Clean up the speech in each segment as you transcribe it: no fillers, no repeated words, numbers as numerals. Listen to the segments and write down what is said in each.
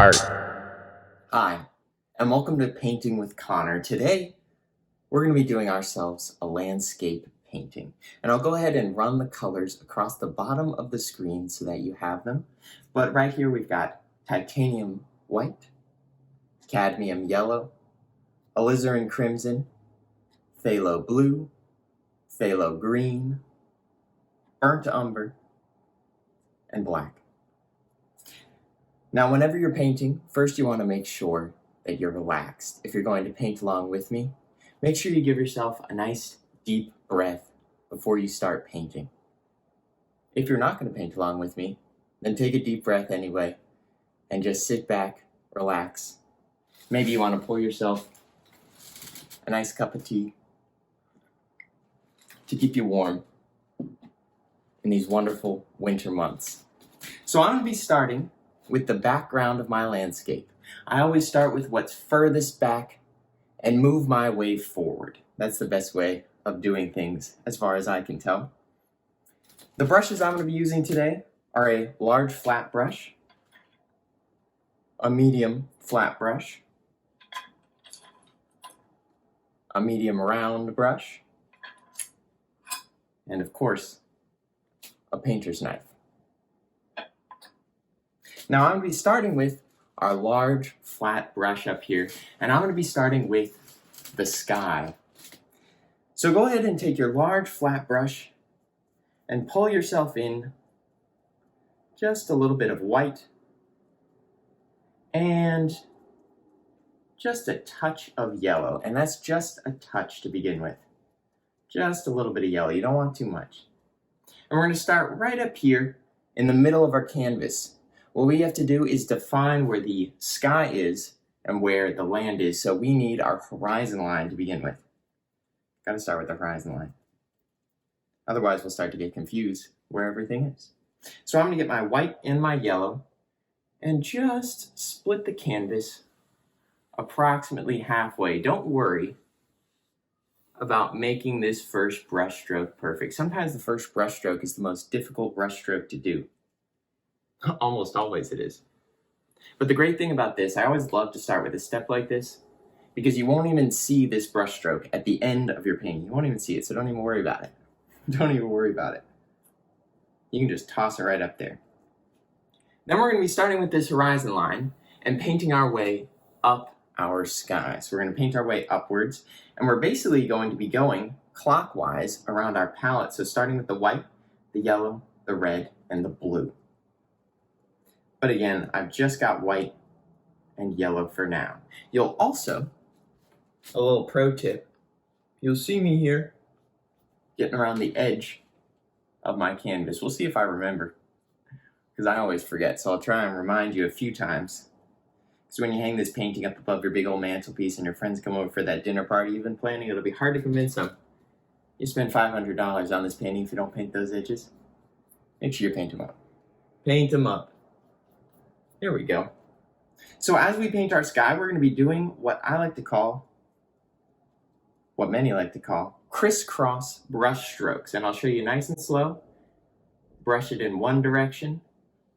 art. Hi, and welcome to Painting with Connor. Today, we're going to be doing ourselves a landscape painting. And I'll go ahead and run the colors across the bottom of the screen so that you have them. But right here we've got titanium white, cadmium yellow, alizarin crimson, phthalo blue, phthalo green, burnt umber, and black. Now, whenever you're painting, first you want to make sure that you're relaxed. If you're going to paint along with me, make sure you give yourself a nice deep breath before you start painting. If you're not going to paint along with me, then take a deep breath anyway and just sit back, relax. Maybe you want to pour yourself a nice cup of tea to keep you warm in these wonderful winter months. So I'm going to be starting with the background of my landscape. I always start with what's furthest back and move my way forward. That's the best way of doing things as far as I can tell. The brushes I'm going to be using today are a large flat brush, a medium flat brush, a medium round brush, and of course, a painter's knife. Now I'm going to be starting with our large flat brush up here, and I'm going to be starting with the sky. So go ahead and take your large flat brush and pull yourself in just a little bit of white and just a touch of yellow, and that's just a touch to begin with. Just a little bit of yellow, you don't want too much. And we're going to start right up here in the middle of our canvas. What we have to do is define where the sky is and where the land is. So we need our horizon line to begin with. Got to start with the horizon line. Otherwise, we'll start to get confused where everything is. So I'm going to get my white and my yellow and just split the canvas approximately halfway. Don't worry about making this first brush stroke perfect. Sometimes the first brush stroke is the most difficult brush stroke to do. Almost always it is. But the great thing about this, I always love to start with a step like this because you won't even see this brush stroke at the end of your painting. You won't even see it, so don't even worry about it. Don't even worry about it. You can just toss it right up there. Then we're going to be starting with this horizon line and painting our way up our sky. So we're going to paint our way upwards, and we're basically going to be going clockwise around our palette. So starting with the white, the yellow, the red, and the blue. But again, I've just got white and yellow for now. You'll also, a little pro tip, you'll see me here getting around the edge of my canvas. We'll see if I remember, because I always forget, so I'll try and remind you a few times. Because when you hang this painting up above your big old mantelpiece and your friends come over for that dinner party you've been planning, it'll be hard to convince them. You spend $500 on this painting if you don't paint those edges. Make sure you paint them up. Paint them up. There we go. So as we paint our sky, we're going to be doing what I like to call, what many like to call, crisscross brush strokes. And I'll show you nice and slow. Brush it in one direction,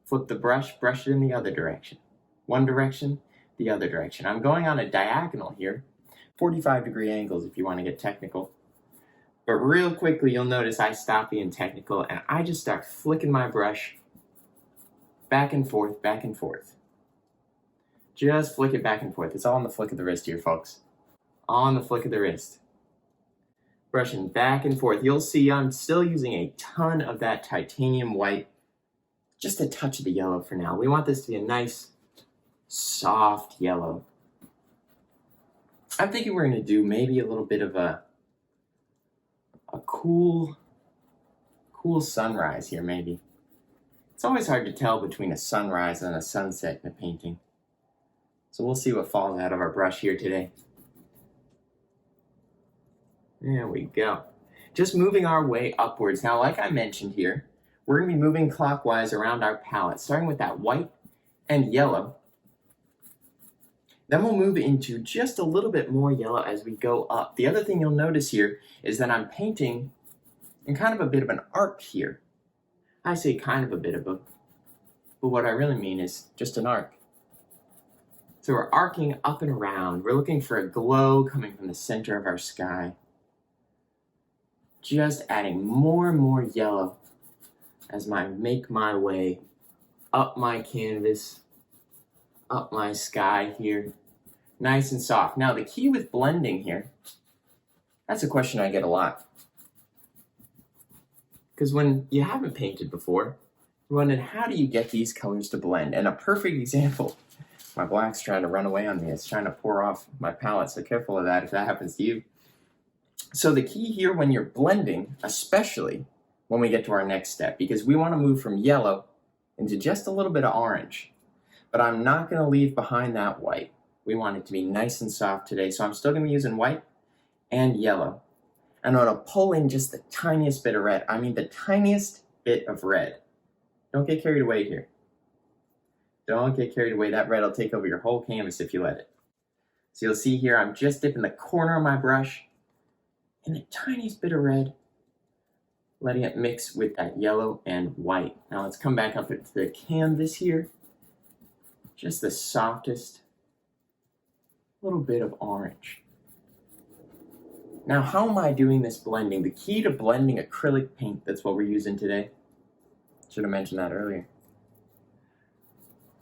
flip the brush it in the other direction. One direction, the other direction. I'm going on a diagonal here, 45-degree angles if you want to get technical. But real quickly, you'll notice I stop being technical and I just start flicking my brush back and forth, back and forth. Just flick it back and forth. It's all on the flick of the wrist here, folks. All on the flick of the wrist. Brushing back and forth. You'll see I'm still using a ton of that titanium white. Just a touch of the yellow for now. We want this to be a nice, soft yellow. I'm thinking we're going to do maybe a little bit of a cool sunrise here, maybe. It's always hard to tell between a sunrise and a sunset in a painting. So we'll see what falls out of our brush here today. There we go. Just moving our way upwards. Now, like I mentioned here, we're going to be moving clockwise around our palette, starting with that white and yellow. Then we'll move into just a little bit more yellow as we go up. The other thing you'll notice here is that I'm painting in kind of a bit of an arc here. I say kind of a bit of a, but what I really mean is just an arc. So we're arcing up and around. We're looking for a glow coming from the center of our sky. Just adding more and more yellow as I make my way up my canvas, up my sky here. Nice and soft. Now the key with blending here, that's a question I get a lot. Because when you haven't painted before, you're wondering, how do you get these colors to blend? And a perfect example, my black's trying to run away on me. It's trying to pour off my palette, so careful of that if that happens to you. So the key here when you're blending, especially when we get to our next step, because we want to move from yellow into just a little bit of orange. But I'm not going to leave behind that white. We want it to be nice and soft today, so I'm still going to be using white and yellow. And I'm going to pull in just the tiniest bit of red. I mean the tiniest bit of red. Don't get carried away here. Don't get carried away. That red will take over your whole canvas if you let it. So you'll see here, I'm just dipping the corner of my brush in the tiniest bit of red, letting it mix with that yellow and white. Now let's come back up into the canvas here. Just the softest little bit of orange. Now, how am I doing this blending? The key to blending acrylic paint, that's what we're using today. Should have mentioned that earlier.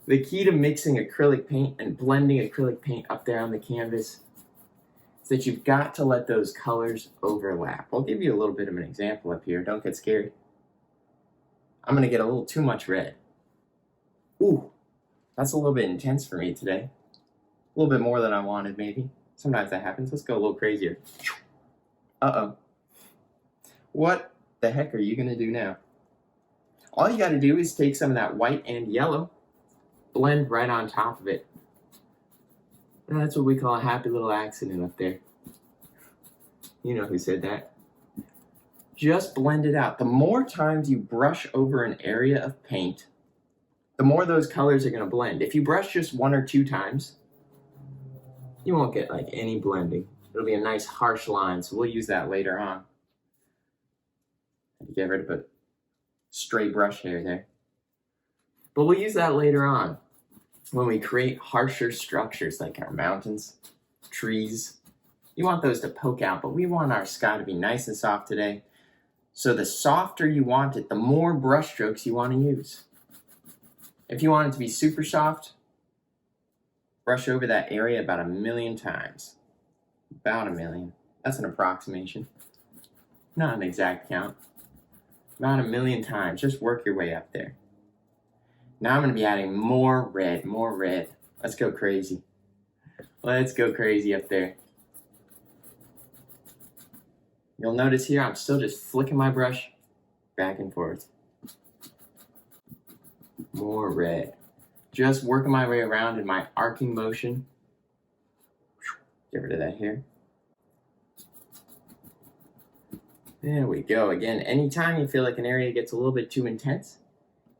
The key to mixing acrylic paint and blending acrylic paint up there on the canvas is that you've got to let those colors overlap. I'll give you a little bit of an example up here. Don't get scared. I'm going to get a little too much red. Ooh, that's a little bit intense for me today. A little bit more than I wanted, maybe. Sometimes that happens. Let's go a little crazier. Uh-oh. What the heck are you going to do now? All you got to do is take some of that white and yellow, blend right on top of it. And that's what we call a happy little accident up there. You know who said that. Just blend it out. The more times you brush over an area of paint, the more those colors are going to blend. If you brush just 1 or 2 times, you won't get like any blending. It'll be a nice harsh line, so we'll use that later on. Get rid of a stray brush hair there. But we'll use that later on when we create harsher structures like our mountains, trees. You want those to poke out, but we want our sky to be nice and soft today. So the softer you want it, the more brush strokes you want to use. If you want it to be super soft, brush over that area about 1 million times. About 1 million. That's an approximation. Not an exact count. About 1 million times. Just work your way up there. Now I'm going to be adding more red, more red. Let's go crazy. Let's go crazy up there. You'll notice here I'm still just flicking my brush back and forth. More red. Just working my way around in my arcing motion. Get rid of that here. There we go. Again, anytime you feel like an area gets a little bit too intense,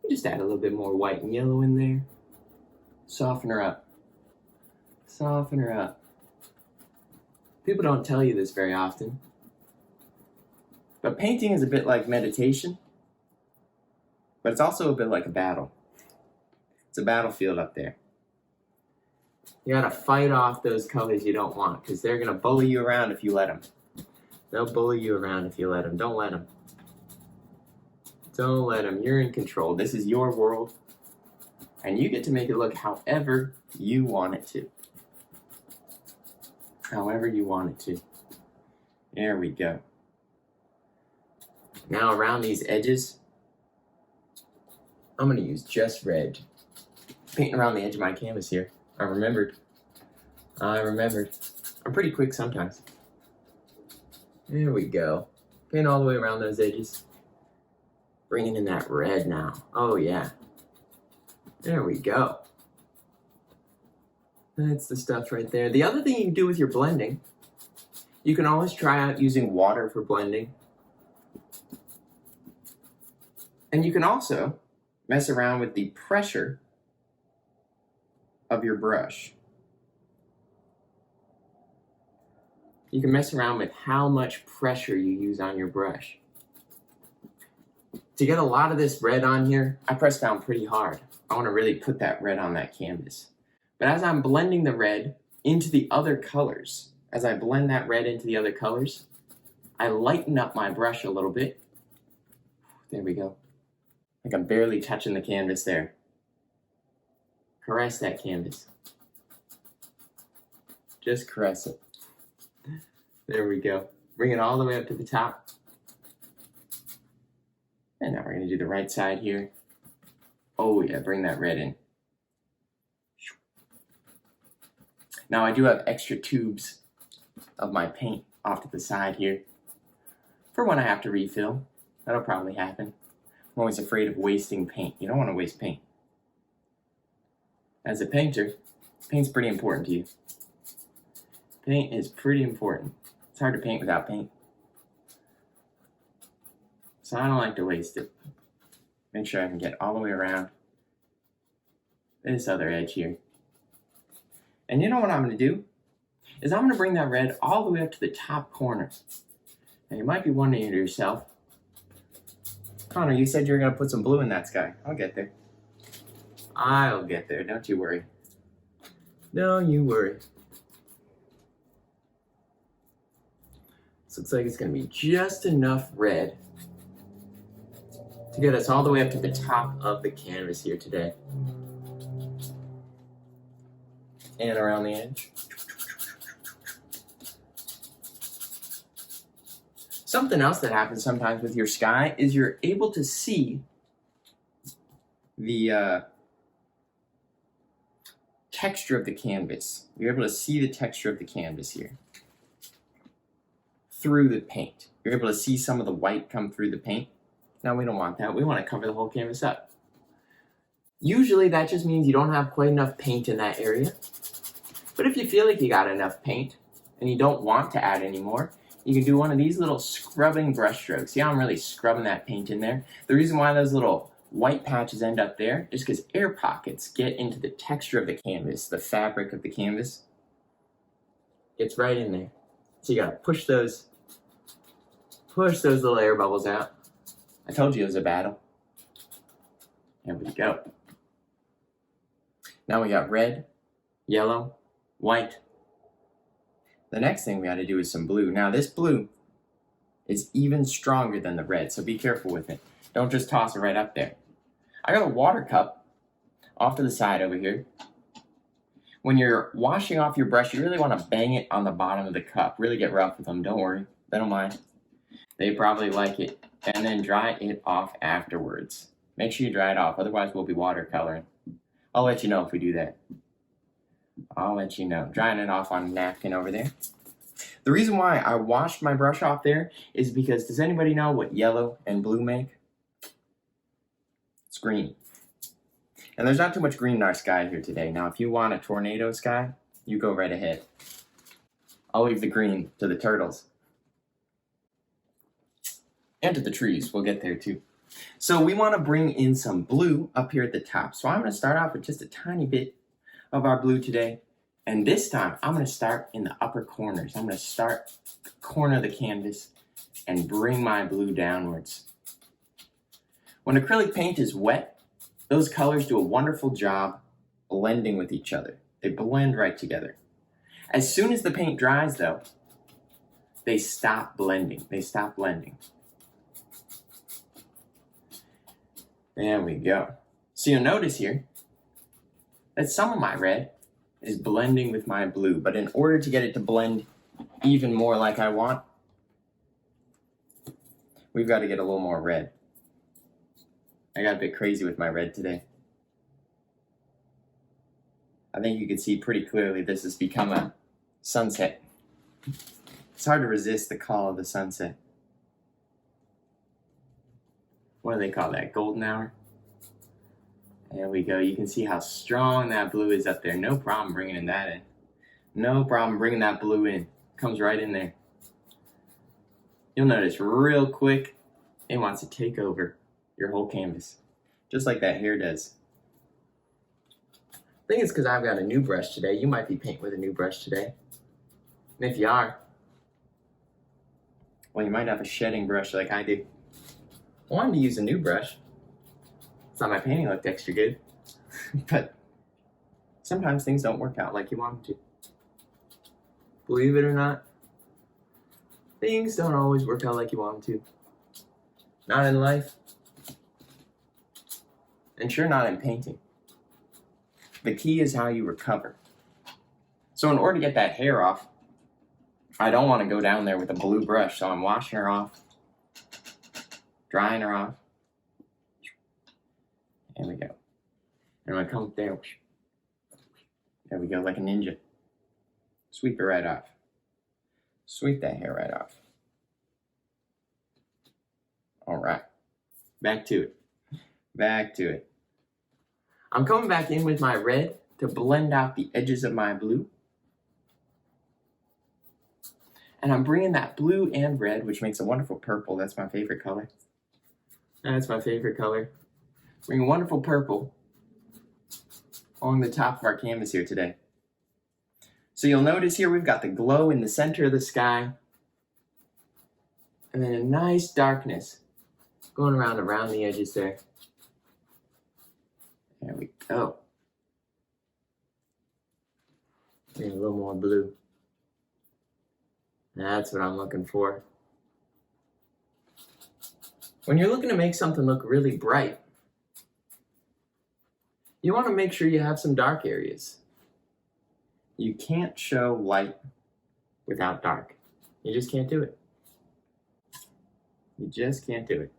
you just add a little bit more white and yellow in there. Soften her up. Soften her up. People don't tell you this very often, but painting is a bit like meditation, but it's also a bit like a battle. It's a battlefield up there. You gotta fight off those colors you don't want, because they're gonna bully you around if you let them. They'll bully you around if you let them. Don't let them. Don't let them. You're in control. This is your world, and you get to make it look however you want it to. However you want it to. There we go. Now around these edges, I'm gonna use just red. Painting around the edge of my canvas here. I remembered. I'm pretty quick sometimes. There we go. Paint all the way around those edges. Bringing in that red now. Oh yeah. There we go. That's the stuff right there. The other thing you can do with your blending, you can always try out using water for blending. And you can also mess around with the pressure of your brush. You can mess around with how much pressure you use on your brush. To get a lot of this red on here, I press down pretty hard. I want to really put that red on that canvas. But as I'm blending the red into the other colors, as I blend that red into the other colors, I lighten up my brush a little bit. There we go. Like I'm barely touching the canvas there. Caress that canvas. Just caress it. There we go. Bring it all the way up to the top. And now we're going to do the right side here. Oh yeah, bring that red in. Now I do have extra tubes of my paint off to the side here for when I have to refill. That'll probably happen. I'm always afraid of wasting paint. You don't want to waste paint. As a painter, paint's pretty important to you. Paint is pretty important. It's hard to paint without paint. So I don't like to waste it. Make sure I can get all the way around this other edge here. And you know what I'm going to do? Is I'm going to bring that red all the way up to the top corner. Now you might be wondering to yourself, Connor, you said you were going to put some blue in that sky. I'll get there. I'll get there, don't you worry. Don't you worry. This looks like it's going to be just enough red to get us all the way up to the top of the canvas here today. And around the edge. Something else that happens sometimes with your sky is you're able to see the texture of the canvas. You're able to see the texture of the canvas here through the paint. You're able to see some of the white come through the paint. Now we don't want that. We want to cover the whole canvas up. Usually that just means you don't have quite enough paint in that area. But if you feel like you got enough paint and you don't want to add any more, you can do one of these little scrubbing brush strokes. See how I'm really scrubbing that paint in there? The reason why those little white patches end up there is because air pockets get into the texture of the canvas, the fabric of the canvas. It's right in there. So you gotta push those little air bubbles out. I told you it was a battle. There we go. Now we got red, yellow, white. The next thing we got to do is some blue. Now this blue is even stronger than the red, so be careful with it. Don't just toss it right up there. I got a water cup off to the side over here. When you're washing off your brush, you really want to bang it on the bottom of the cup. Really get rough with them, don't worry. They don't mind. They probably like it. And then dry it off afterwards. Make sure you dry it off, otherwise we'll be watercoloring. I'll let you know if we do that. I'll let you know. Drying it off on a napkin over there. The reason why I washed my brush off there is because, does anybody know what yellow and blue make? It's green. And there's not too much green in our sky here today. Now, if you want a tornado sky, you go right ahead. I'll leave the green to the turtles. And to the trees. We'll get there too. So we want to bring in some blue up here at the top. So I'm going to start off with just a tiny bit of our blue today. And this time, I'm going to start in the upper corners. I'm going to start the corner of the canvas and bring my blue downwards. When acrylic paint is wet, those colors do a wonderful job blending with each other. They blend right together. As soon as the paint dries, though, they stop blending. They stop blending. There we go. So you'll notice here that some of my red is blending with my blue, but in order to get it to blend even more like I want, we've got to get a little more red. I got a bit crazy with my red today. I think you can see pretty clearly this has become a sunset. It's hard to resist the call of the sunset. What do they call that? Golden hour? There we go. You can see how strong that blue is up there. No problem bringing that in. No problem bringing that blue in. Comes right in there. You'll notice real quick, it wants to take over your whole canvas. Just like that hair does. I think it's because I've got a new brush today. You might be painting with a new brush today. And if you are, well, you might have a shedding brush like I do. I wanted to use a new brush. Thought my painting looked extra good. But Sometimes things don't work out like you want them to. Believe it or not, things don't always work out like you want them to. Not in life. And sure, not in painting. The key is how you recover. So in order to get that hair off, I don't want to go down there with a blue brush, so I'm washing her off, drying her off. There we go. And when I come up there we go, like a ninja. Sweep it right off. Sweep that hair right off. All right. Back to it. Back to it. I'm coming back in with my red to blend out the edges of my blue. And I'm bringing that blue and red, which makes a wonderful purple. That's my favorite color. That's my favorite color. Bring a wonderful purple along the top of our canvas here today. So you'll notice here we've got the glow in the center of the sky. And then a nice darkness going around the edges there. There we go. Bring a little more blue. That's what I'm looking for. When you're looking to make something look really bright, you want to make sure you have some dark areas. You can't show light without dark. You just can't do it. You just can't do it.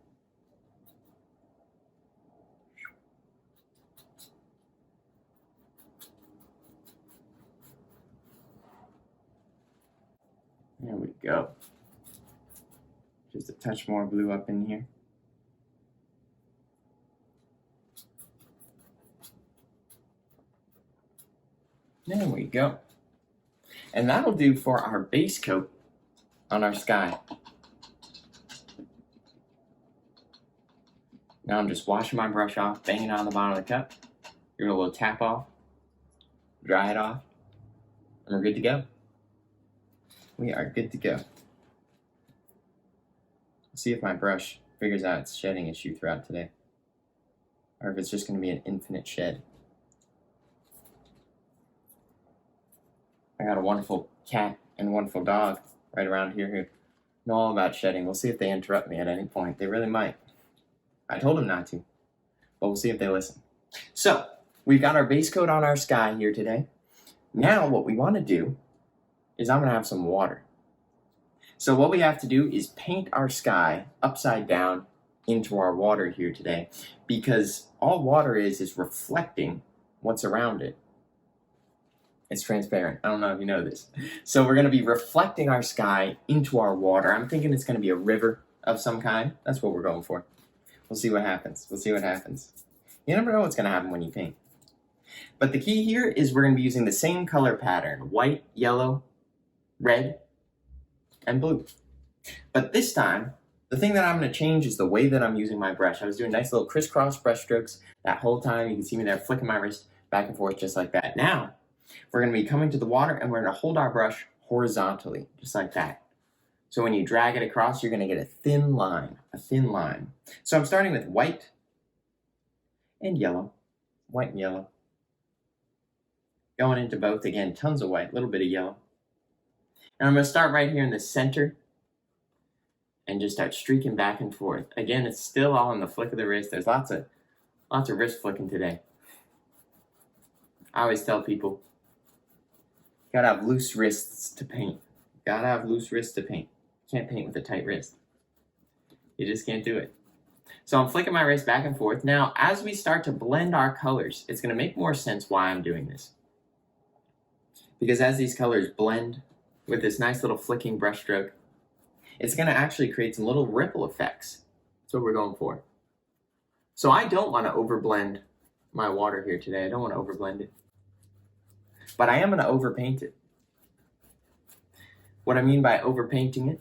There we go. Just a touch more blue up in here. There we go. And that'll do for our base coat on our sky. Now I'm just washing my brush off, banging it on the bottom of the cup. Give it a little tap off, dry it off, and we're good to go. We are good to go. See if my brush figures out its shedding issue throughout today, or if it's just going to be an infinite shed. I got a wonderful cat and a wonderful dog right around here who know all about shedding. We'll see if they interrupt me at any point. They really might. I told them not to, but we'll see if they listen. So, we've got our base coat on our sky here today. Now what we want to do is I'm going to have some water. So what we have to do is paint our sky upside down into our water here today, because all water is reflecting what's around it. It's transparent. I don't know if you know this. So we're going to be reflecting our sky into our water. I'm thinking it's going to be a river of some kind. That's what we're going for. We'll see what happens. We'll see what happens. You never know what's going to happen when you paint. But the key here is we're going to be using the same color pattern: white, yellow, red, and blue. But this time, the thing that I'm going to change is the way that I'm using my brush. I was doing nice little crisscross brush strokes that whole time. You can see me there flicking my wrist back and forth just like that. Now, we're going to be coming to the water and we're going to hold our brush horizontally, just like that. So when you drag it across, you're going to get a thin line, So I'm starting with white and yellow, white and yellow. Going into both again, tons of white, a little bit of yellow. And I'm going to start right here in the center and just start streaking back and forth. Again, it's still all in the flick of the wrist. There's lots of wrist flicking today. I always tell people, you gotta have loose wrists to paint. Gotta have loose wrists to paint. You can't paint with a tight wrist. You just can't do it. So I'm flicking my wrist back and forth. Now, as we start to blend our colors, it's gonna make more sense why I'm doing this. Because as these colors blend with this nice little flicking brush stroke, it's gonna actually create some little ripple effects. That's what we're going for. So I don't wanna overblend my water here today. I don't wanna overblend it. But I am going to overpaint it. What I mean by overpainting it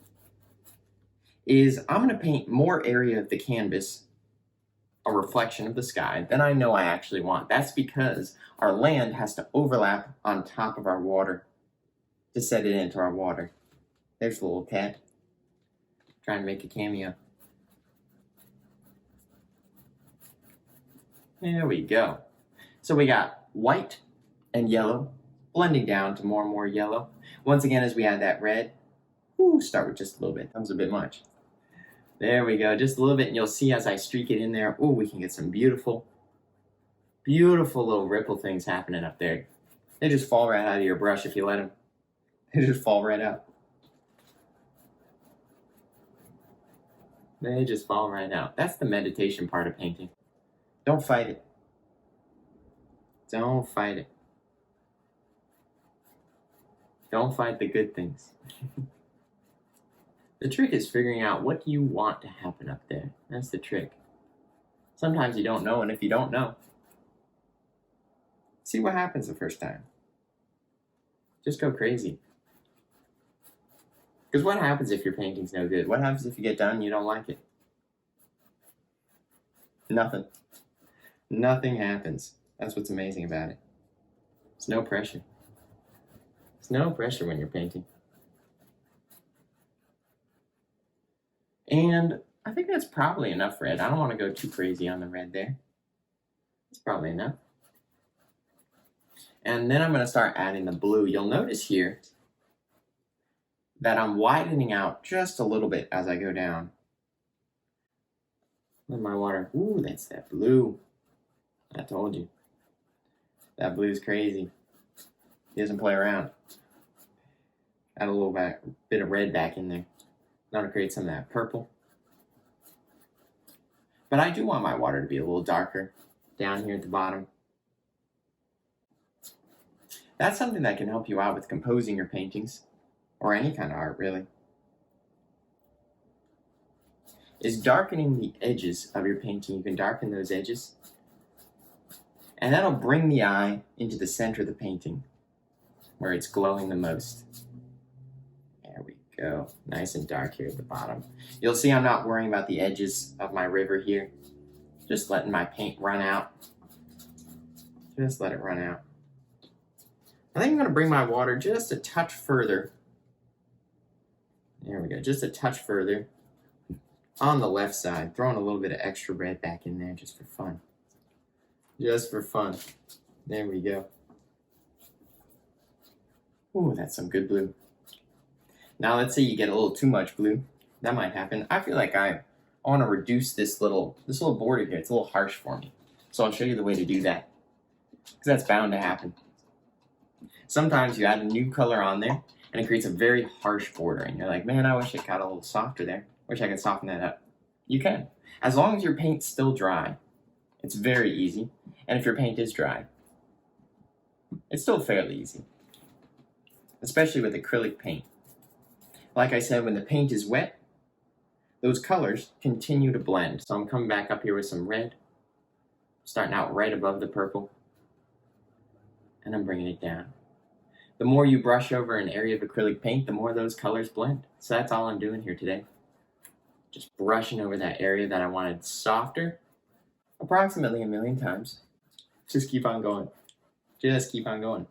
is I'm going to paint more area of the canvas a reflection of the sky than I know I actually want. That's because our land has to overlap on top of our water to set it into our water. There's the little cat trying to make a cameo. There we go. So we got white and yellow, blending down to more and more yellow. Once again, as we add that red, start with just a little bit. That was a bit much. There we go, just a little bit, and you'll see as I streak it in there, we can get some beautiful, beautiful little ripple things happening up there. They just fall right out of your brush if you let them. They just fall right out. They just fall right out. That's the meditation part of painting. Don't fight it. Don't fight it. Don't fight the good things. The trick is figuring out what you want to happen up there. That's the trick. Sometimes you don't know, and if you don't know, see what happens the first time. Just go crazy. Because what happens if your painting's no good? What happens if you get done and you don't like it? Nothing. Nothing happens. That's what's amazing about it. There's no pressure. There's no pressure when you're painting. And I think that's probably enough red. I don't want to go too crazy on the red there. That's probably enough. And then I'm going to start adding the blue. You'll notice here that I'm widening out just a little bit as I go down. Let my water, that's that blue. I told you. That blue's crazy. He doesn't play around. Add a little bit of red back in there. Now to create some of that purple. But I do want my water to be a little darker down here at the bottom. That's something that can help you out with composing your paintings, or any kind of art really, is darkening the edges of your painting. You can darken those edges, and that'll bring the eye into the center of the painting, where it's glowing the most. There we go, nice and dark here at the bottom. You'll see I'm not worrying about the edges of my river here, just letting my paint run out. Just let it run out. I think I'm going to bring my water just a touch further. There we go, just a touch further on the left side, throwing a little bit of extra red back in there just for fun. Just for fun. There we go. That's some good blue. Now let's say you get a little too much blue. That might happen. I feel like I want to reduce this little border here. It's a little harsh for me. So I'll show you the way to do that, because that's bound to happen. Sometimes you add a new color on there and it creates a very harsh border, and you're like, man, I wish it got a little softer there. Wish I could soften that up. You can. As long as your paint's still dry, it's very easy. And if your paint is dry, it's still fairly easy. Especially with acrylic paint. Like I said, when the paint is wet, those colors continue to blend. So I'm coming back up here with some red, starting out right above the purple, and I'm bringing it down. The more you brush over an area of acrylic paint, the more those colors blend. So that's all I'm doing here today. Just brushing over that area that I wanted softer, approximately 1,000,000 times. Just keep on going. Just keep on going.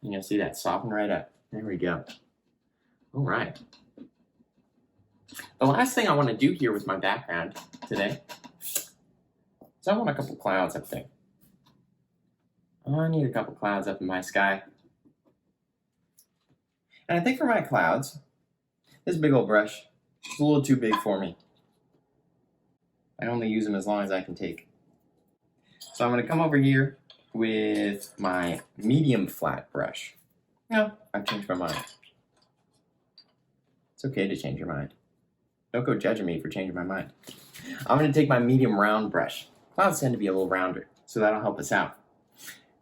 And you'll see that soften right up. There we go. All right. The last thing I want to do here with my background today is I want a couple clouds up there. I need a couple clouds up in my sky. And I think for my clouds, this big old brush is a little too big for me. I only use them as long as I can take. So I'm going to come over here with my medium flat brush. No, I've changed my mind. It's okay to change your mind. Don't go judging me for changing my mind. I'm going to take my medium round brush. Clouds tend to be a little rounder, so that'll help us out.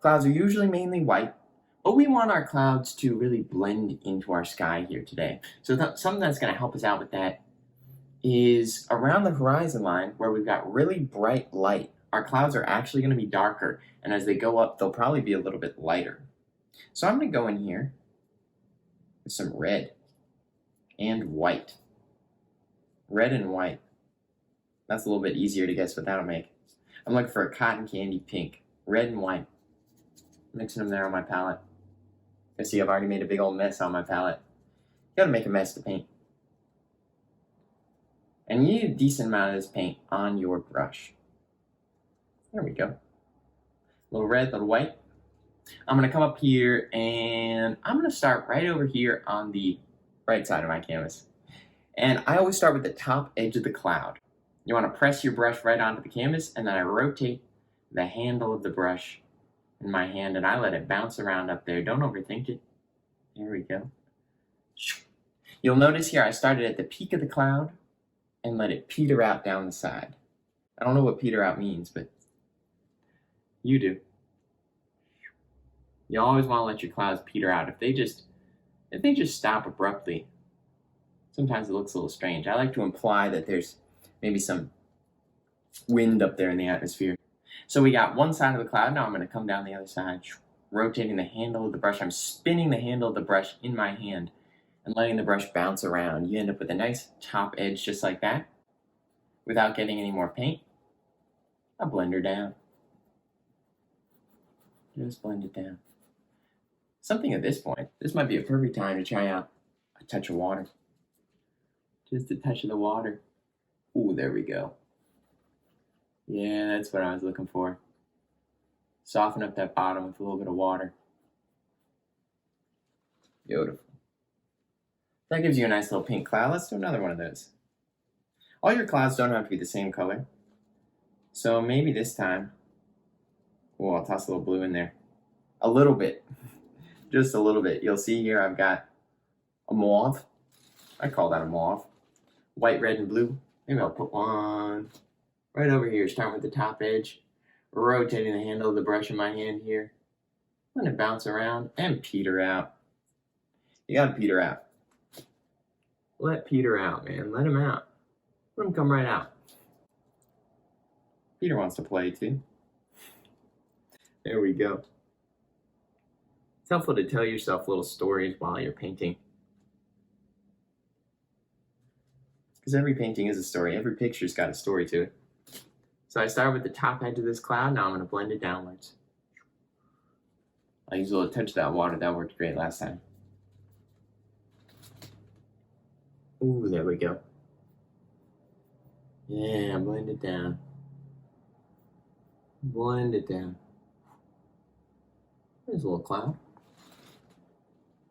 Clouds are usually mainly white, but we want our clouds to really blend into our sky here today. So something that's going to help us out with that is around the horizon line where we've got really bright light. Our clouds are actually going to be darker, and as they go up, they'll probably be a little bit lighter. So I'm going to go in here with some red and white. Red and white. That's a little bit easier to guess what that'll make. I'm looking for a cotton candy pink. Red and white. Mixing them there on my palette. You see, I've already made a big old mess on my palette. You gotta make a mess to paint. And you need a decent amount of this paint on your brush. There we go. little red, little white. I'm gonna come up here and I'm gonna start right over here on the right side of my canvas. And I always start with the top edge of the cloud. You wanna press your brush right onto the canvas, and then I rotate the handle of the brush in my hand and I let it bounce around up there. Don't overthink it. There we go. You'll notice here I started at the peak of the cloud and let it peter out down the side. I don't know what peter out means, but you do. You always want to let your clouds peter out. If they just stop abruptly, sometimes it looks a little strange. I like to imply that there's maybe some wind up there in the atmosphere. So we got one side of the cloud. Now I'm going to come down the other side, rotating the handle of the brush. I'm spinning the handle of the brush in my hand and letting the brush bounce around. You end up with a nice top edge just like that without getting any more paint. I'll blend her down. Just blend it down. Something at this point, this might be a perfect time to try out a touch of water. Just a touch of the water. Ooh, there we go. Yeah, that's what I was looking for. Soften up that bottom with a little bit of water. Beautiful. That gives you a nice little pink cloud. Let's do another one of those. All your clouds don't have to be the same color. So maybe this time, oh, I'll toss a little blue in there. A little bit. Just a little bit. You'll see here I've got a mauve. I call that a mauve. White, red, and blue. Maybe I'll put one right over here. Start with the top edge. Rotating the handle of the brush in my hand here. Let it bounce around and peter out. You gotta peter out. Let Peter out, man. Let him out. Let him come right out. Peter wants to play too. There we go. It's helpful to tell yourself little stories while you're painting. Because every painting is a story. Every picture's got a story to it. So I start with the top edge of this cloud. Now I'm going to blend it downwards. I'll use a little touch of that water. That worked great last time. Ooh, there we go. Yeah, blend it down. Blend it down. There's a little cloud.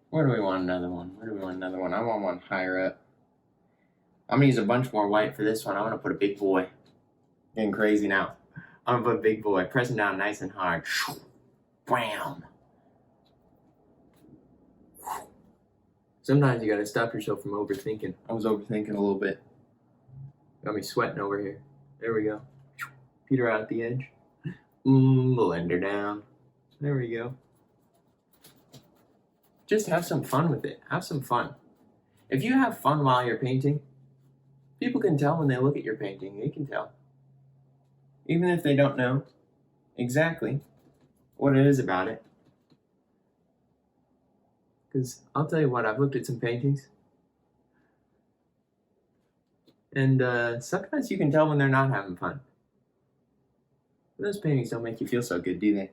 Where do we want another one? Where do we want another one? I want one higher up. I'm going to use a bunch more white for this one. I want to put a big boy. Getting crazy now. I'm going to put a big boy. Press him down nice and hard. Bam! Sometimes you got to stop yourself from overthinking. I was overthinking a little bit. Got me sweating over here. There we go. Peter out at the edge. Blend her down. There we go. Just have some fun with it. Have some fun. If you have fun while you're painting, people can tell when they look at your painting. They can tell. Even if they don't know exactly what it is about it. Because I'll tell you what, I've looked at some paintings. And sometimes you can tell when they're not having fun. Those paintings don't make you feel so good, do they?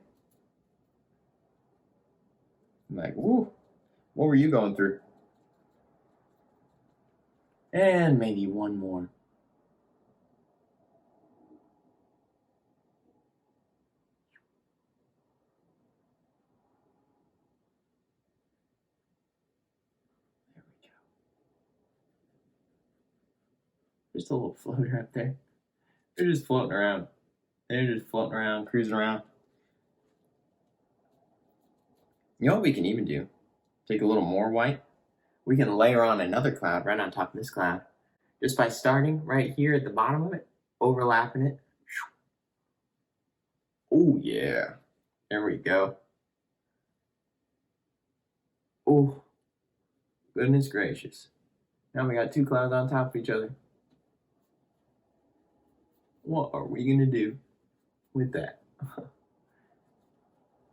I'm like, woo, what were you going through? And maybe one more. There we go. Just a little floater up there. They're just floating around. They're just floating around, cruising around. You know what we can even do? Take a little more white. We can layer on another cloud right on top of this cloud. Just by starting right here at the bottom of it, overlapping it. Oh yeah. There we go. Oh, goodness gracious. Now we got two clouds on top of each other. What are we gonna do with that?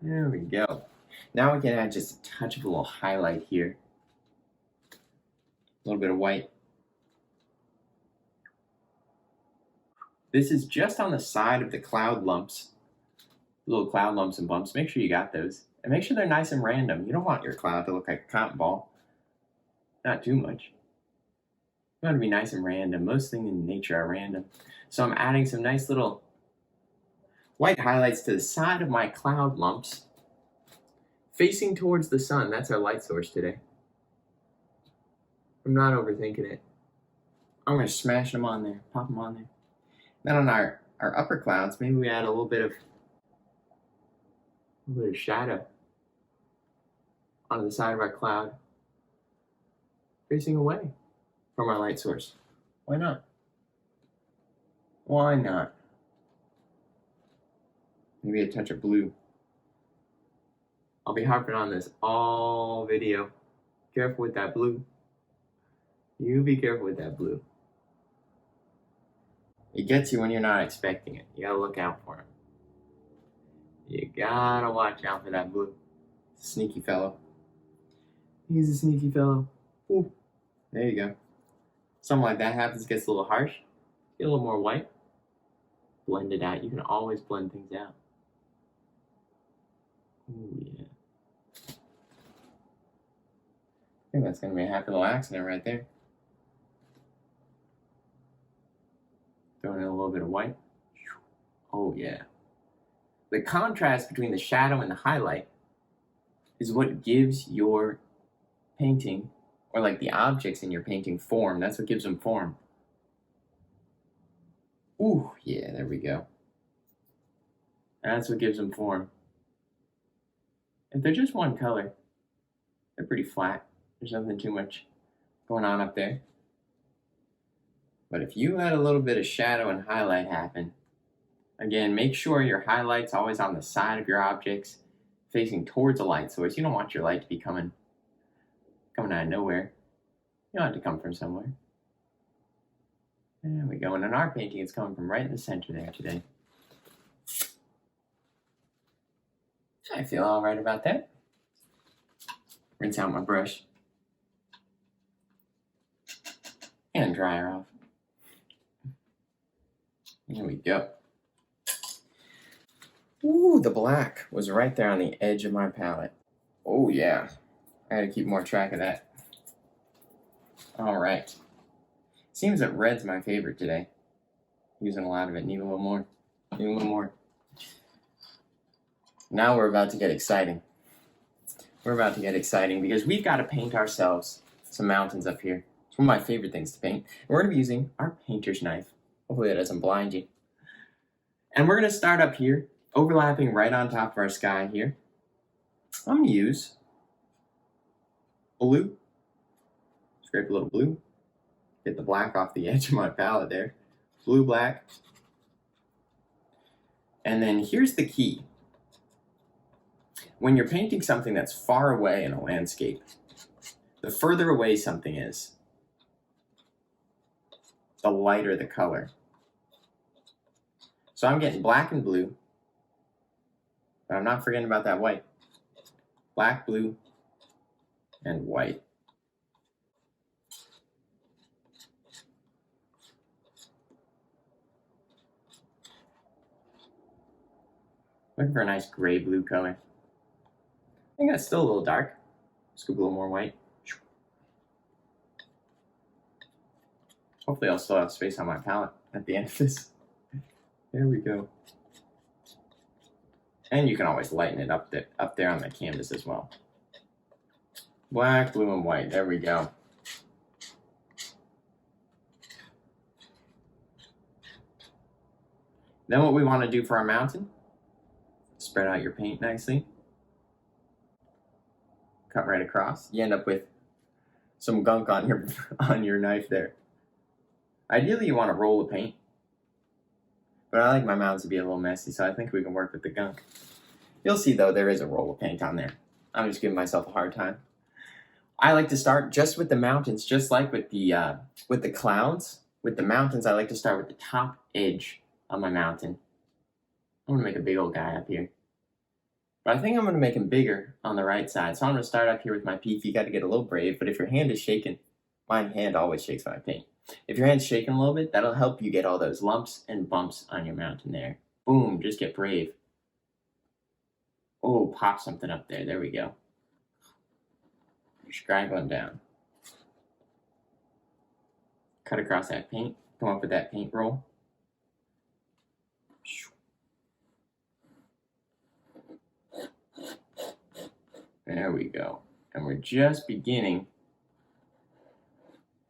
There we go. Now we can add just a touch of a little highlight here. A little bit of white. This is just on the side of the cloud lumps. Little cloud lumps and bumps. Make sure you got those. And make sure they're nice and random. You don't want your cloud to look like a cotton ball. Not too much. You want to be nice and random. Most things in nature are random. So I'm adding some nice little White highlights to the side of my cloud lumps, facing towards the sun. That's our light source today. I'm not overthinking it. I'm going to smash them on there, pop them on there. Then on our upper clouds, maybe we add a little bit of shadow on the side of our cloud, facing away from our light source. Why not? Why not? Maybe a touch of blue. I'll be harping on this all video. Careful with that blue. You be careful with that blue. It gets you when you're not expecting it. You gotta look out for it. You gotta watch out for that blue. Sneaky fellow. He's a sneaky fellow. Ooh. There you go. Something like that happens, gets a little harsh. Get a little more white. Blend it out. You can always blend things out. Ooh, yeah. I think that's going to be a happy little accident right there. Throwing in a little bit of white. Oh, yeah. The contrast between the shadow and the highlight is what gives your painting, or like the objects in your painting, form. That's what gives them form. Ooh, yeah, there we go. That's what gives them form. If they're just one color, they're pretty flat. There's nothing too much going on up there. But if you let a little bit of shadow and highlight happen, again, make sure your highlight's always on the side of your objects, facing towards a light source. You don't want your light to be coming out of nowhere. You don't have to come from somewhere. There we go. And in our painting, it's coming from right in the center there today. I feel all right about that. Rinse out my brush. And dry her off. Here we go. Ooh, the black was right there on the edge of my palette. Oh yeah, I gotta keep more track of that. All right. Seems that red's my favorite today. Using a lot of it. Need a little more. Need a little more. Now we're about to get exciting. We're about to get exciting because we've got to paint ourselves some mountains up here. It's one of my favorite things to paint. And we're going to be using our painter's knife. Hopefully that doesn't blind you. And we're going to start up here, overlapping right on top of our sky here. I'm going to use blue. Scrape a little blue. Get the black off the edge of my palette there. Blue, black. And then here's the key. When you're painting something that's far away in a landscape, the further away something is, the lighter the color. So I'm getting black and blue, but I'm not forgetting about that white. Black, blue, and white. Looking for a nice gray-blue color. I think that's still a little dark. Scoop a little more white. Hopefully I'll still have space on my palette at the end of this. There we go. And you can always lighten it up there on the canvas as well. Black, blue, and white. There we go. Then what we want to do for our mountain, spread out your paint nicely. Cut right across. You end up with some gunk on your knife there. Ideally, you want to roll the paint. But I like my mountains to be a little messy, so I think we can work with the gunk. You'll see, though, there is a roll of paint on there. I'm just giving myself a hard time. I like to start just with the mountains, just like with the clouds. With the mountains, I like to start with the top edge of my mountain. I'm going to make a big old guy up here. But I think I'm going to make him bigger on the right side. So I'm going to start up here with my peef. You got to get a little brave, but if your hand is shaking, my hand always shakes when I paint. If your hand's shaking a little bit, that'll help you get all those lumps and bumps on your mountain there. Boom, just get brave. Oh, pop something up there. There we go. You're straggling down. Cut across that paint. Come up with that paint roll. There we go. And we're just beginning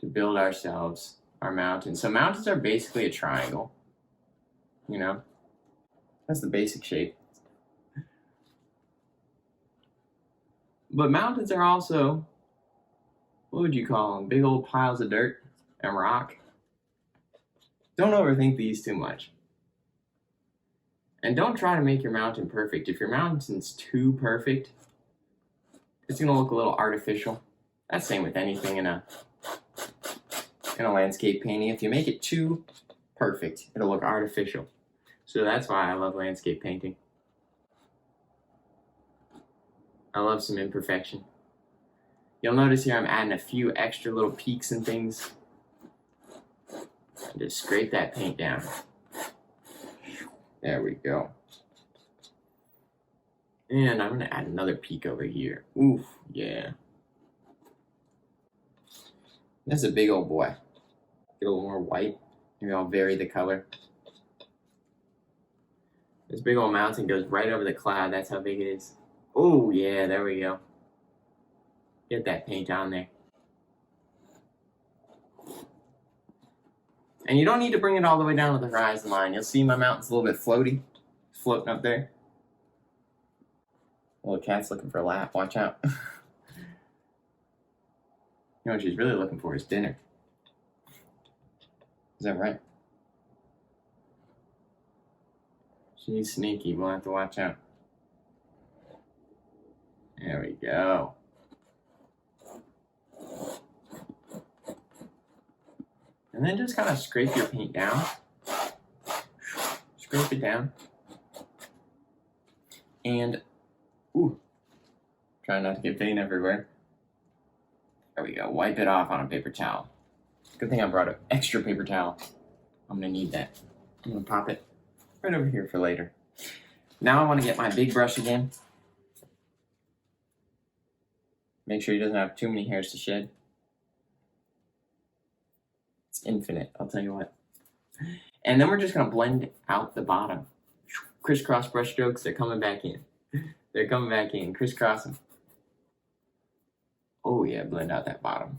to build ourselves our mountain. So mountains are basically a triangle, you know? That's the basic shape. But mountains are also, what would you call them? Big old piles of dirt and rock. Don't overthink these too much. And don't try to make your mountain perfect. If your mountain's too perfect, it's gonna look a little artificial. That's the same with anything in a landscape painting. If you make it too perfect, it'll look artificial. So that's why I love landscape painting. I love some imperfection. You'll notice here I'm adding a few extra little peaks and things. And just scrape that paint down. There we go. And I'm gonna add another peak over here. Oof, yeah. This is a big old boy. Get a little more white. Maybe I'll vary the color. This big old mountain goes right over the cloud. That's how big it is. Oh, yeah, there we go. Get that paint on there. And you don't need to bring it all the way down to the horizon line. You'll see my mountain's a little bit floaty. It's floating up there. Little cat's looking for a lap. Watch out. You know what she's really looking for is dinner. Is that right? She's sneaky. We'll have to watch out. There we go. And then just kind of scrape your paint down. Scrape it down. And, ooh, try not to get paint everywhere. There we go. Wipe it off on a paper towel. Good thing I brought an extra paper towel. I'm going to need that. I'm going to pop it right over here for later. Now I want to get my big brush again. Make sure he doesn't have too many hairs to shed. It's infinite, I'll tell you what. And then we're just going to blend out the bottom. Crisscross brush strokes, they're coming back in. They're coming back in. Crisscross them. Oh yeah, blend out that bottom.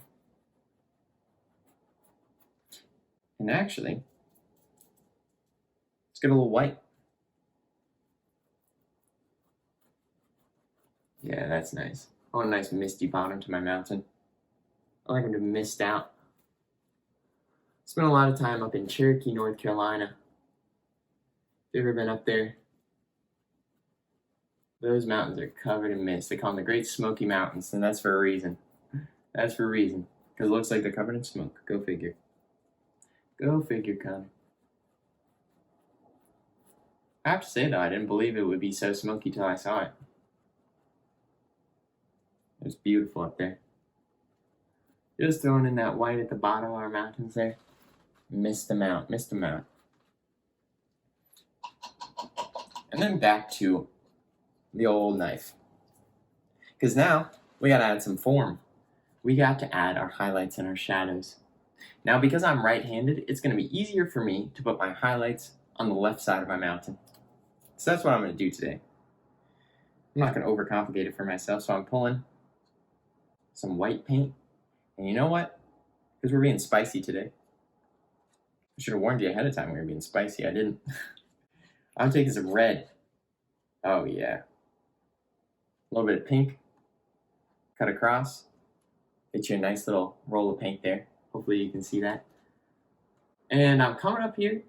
And actually, let's get a little white. Yeah, that's nice. I want a nice misty bottom to my mountain. I like them to mist out. Spent a lot of time up in Cherokee, North Carolina. If you've ever been up there, those mountains are covered in mist. They call them the Great Smoky Mountains, and that's for a reason. That's for a reason. Because it looks like they're covered in smoke. Go figure. Go figure, Connor. I have to say, though, I didn't believe it would be so smoky till I saw it. It was beautiful up there. Just throwing in that white at the bottom of our mountains there. Missed them out. Missed them out. And then back to the old knife. Because now, we got to add some form. We got to add our highlights and our shadows. Now, because I'm right-handed, it's going to be easier for me to put my highlights on the left side of my mountain. So that's what I'm going to do today. I'm not going to overcomplicate it for myself, so I'm pulling some white paint. And you know what? Because we're being spicy today. I should have warned you ahead of time we were being spicy. I didn't. I'm taking some red. Oh, yeah. A little bit of pink. Cut across. Get you a nice little roll of paint there. Hopefully you can see that. And I'm coming up here.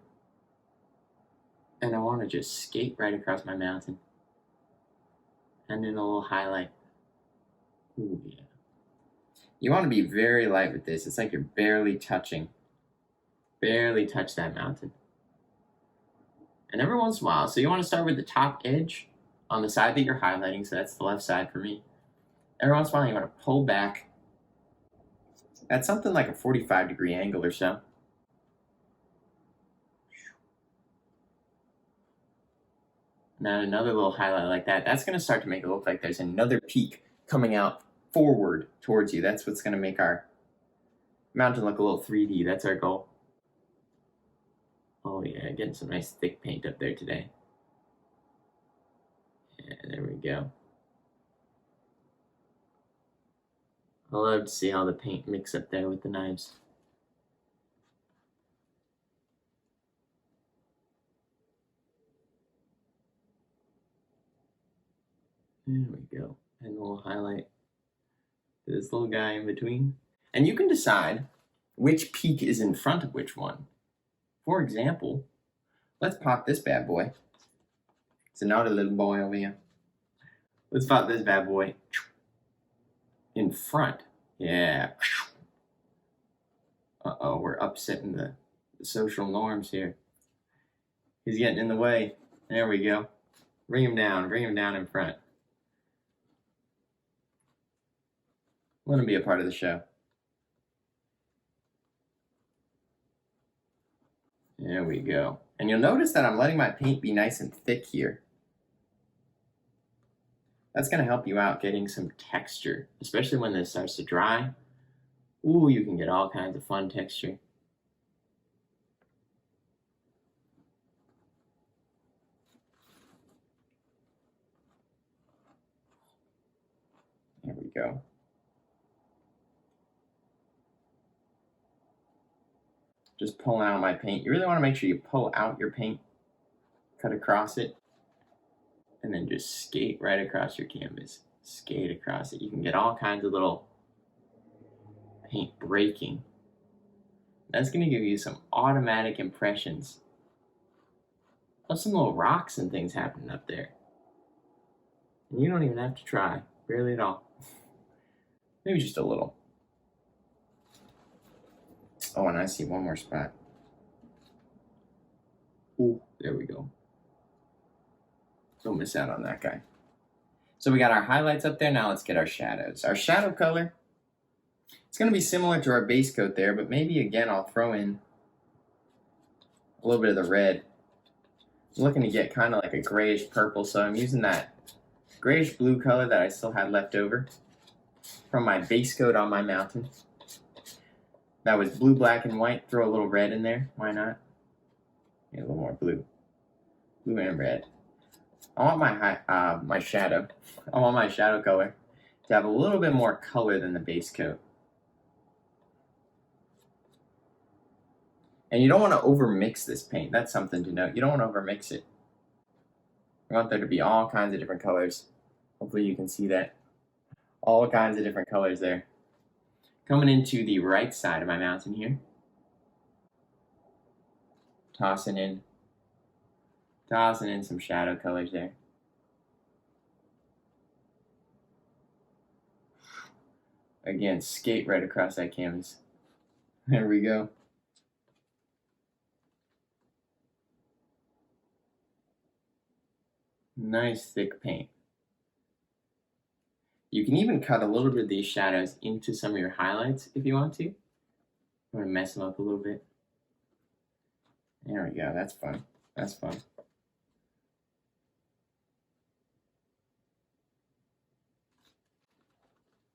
And I want to just skate right across my mountain. And then a little highlight. Ooh, yeah. You want to be very light with this. It's like you're barely touching. Barely touch that mountain. And every once in a while, so you want to start with the top edge on the side that you're highlighting. So that's the left side for me. Every once in a while, you want to pull back at something like a 45-degree angle or so. And add another little highlight like that. That's going to start to make it look like there's another peak coming out forward towards you. That's what's going to make our mountain look a little 3D. That's our goal. Oh yeah, getting some nice thick paint up there today. Yeah, there we go. I love to see how the paint mix up there with the knives. There we go. And we'll highlight this little guy in between. And you can decide which peak is in front of which one. For example, let's pop this bad boy. It's a naughty little boy over here. Let's pop this bad boy in front. Yeah. Uh-oh, we're upsetting the social norms here. He's getting in the way. There we go. Bring him down in front. Let him be a part of the show. There we go. And you'll notice that I'm letting my paint be nice and thick here. That's going to help you out getting some texture, especially when this starts to dry. Ooh, you can get all kinds of fun texture. There we go. Just pulling out my paint. You really want to make sure you pull out your paint, cut across it, and then just skate right across your canvas. Skate across it. You can get all kinds of little paint breaking. That's going to give you some automatic impressions of some little rocks and things happening up there. And you don't even have to try, barely at all. Maybe just a little. Oh, and I see one more spot. Ooh, there we go. Don't miss out on that guy. So we got our highlights up there. Now let's get our shadows. Our shadow color, it's going to be similar to our base coat there, but maybe again I'll throw in a little bit of the red. I'm looking to get kind of like a grayish purple, so I'm using that grayish blue color that I still had left over from my base coat on my mountain. That was blue, black, and white. Throw a little red in there. Why not? Yeah, a little more blue. Blue and red. I want my shadow. I want my shadow color to have a little bit more color than the base coat. And you don't want to overmix this paint. That's something to note. You don't want to overmix it. You want there to be all kinds of different colors. Hopefully you can see that. All kinds of different colors there. Coming into the right side of my mountain here. Tossing in some shadow colors there. Again, skate right across that canvas. There we go. Nice thick paint. You can even cut a little bit of these shadows into some of your highlights if you want to. I'm going to mess them up a little bit. There we go. That's fun. That's fun.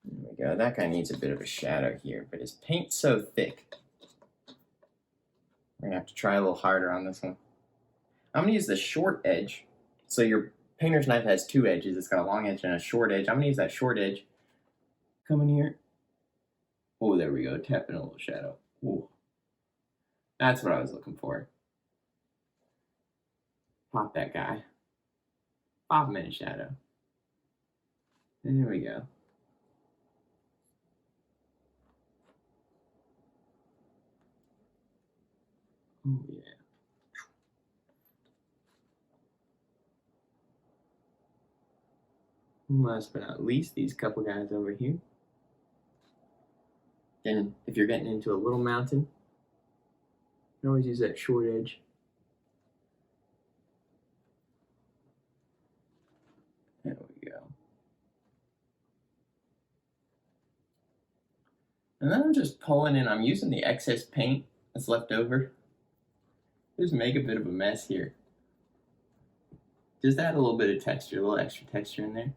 There we go. That guy needs a bit of a shadow here, but his paint's so thick. We're going to have to try a little harder on this one. I'm going to use the short edge. So your painter's knife has two edges. It's got a long edge and a short edge. I'm going to use that short edge. Come in here. Oh, there we go. Tap in a little shadow. Ooh. That's what I was looking for. Pop that guy. Pop him in a shadow. There we go. Oh, yeah. And last but not least, these couple guys over here. And if you're getting into a little mountain, you can always use that short edge. There we go. And then I'm just pulling in. I'm using the excess paint that's left over. Just make a bit of a mess here. Just add a little bit of texture, a little extra texture in there.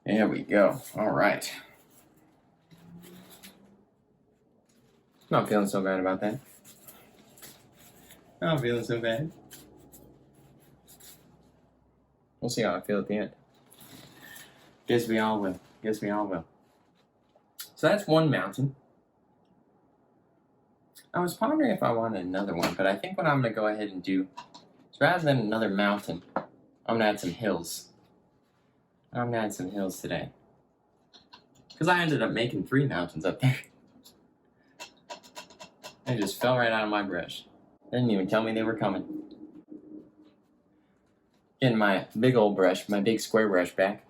There we go. All right. Not feeling so bad about that. Not feeling so bad. We'll see how I feel at the end. Guess we all will. Guess we all will. So that's one mountain. I was pondering if I wanted another one, but I think what I'm going to go ahead and do is rather than another mountain, I'm going to add some hills. I'm going to add some hills today. Because I ended up making 3 mountains up there. They just fell right out of my brush. They didn't even tell me they were coming. Getting my big old brush, my big square brush back.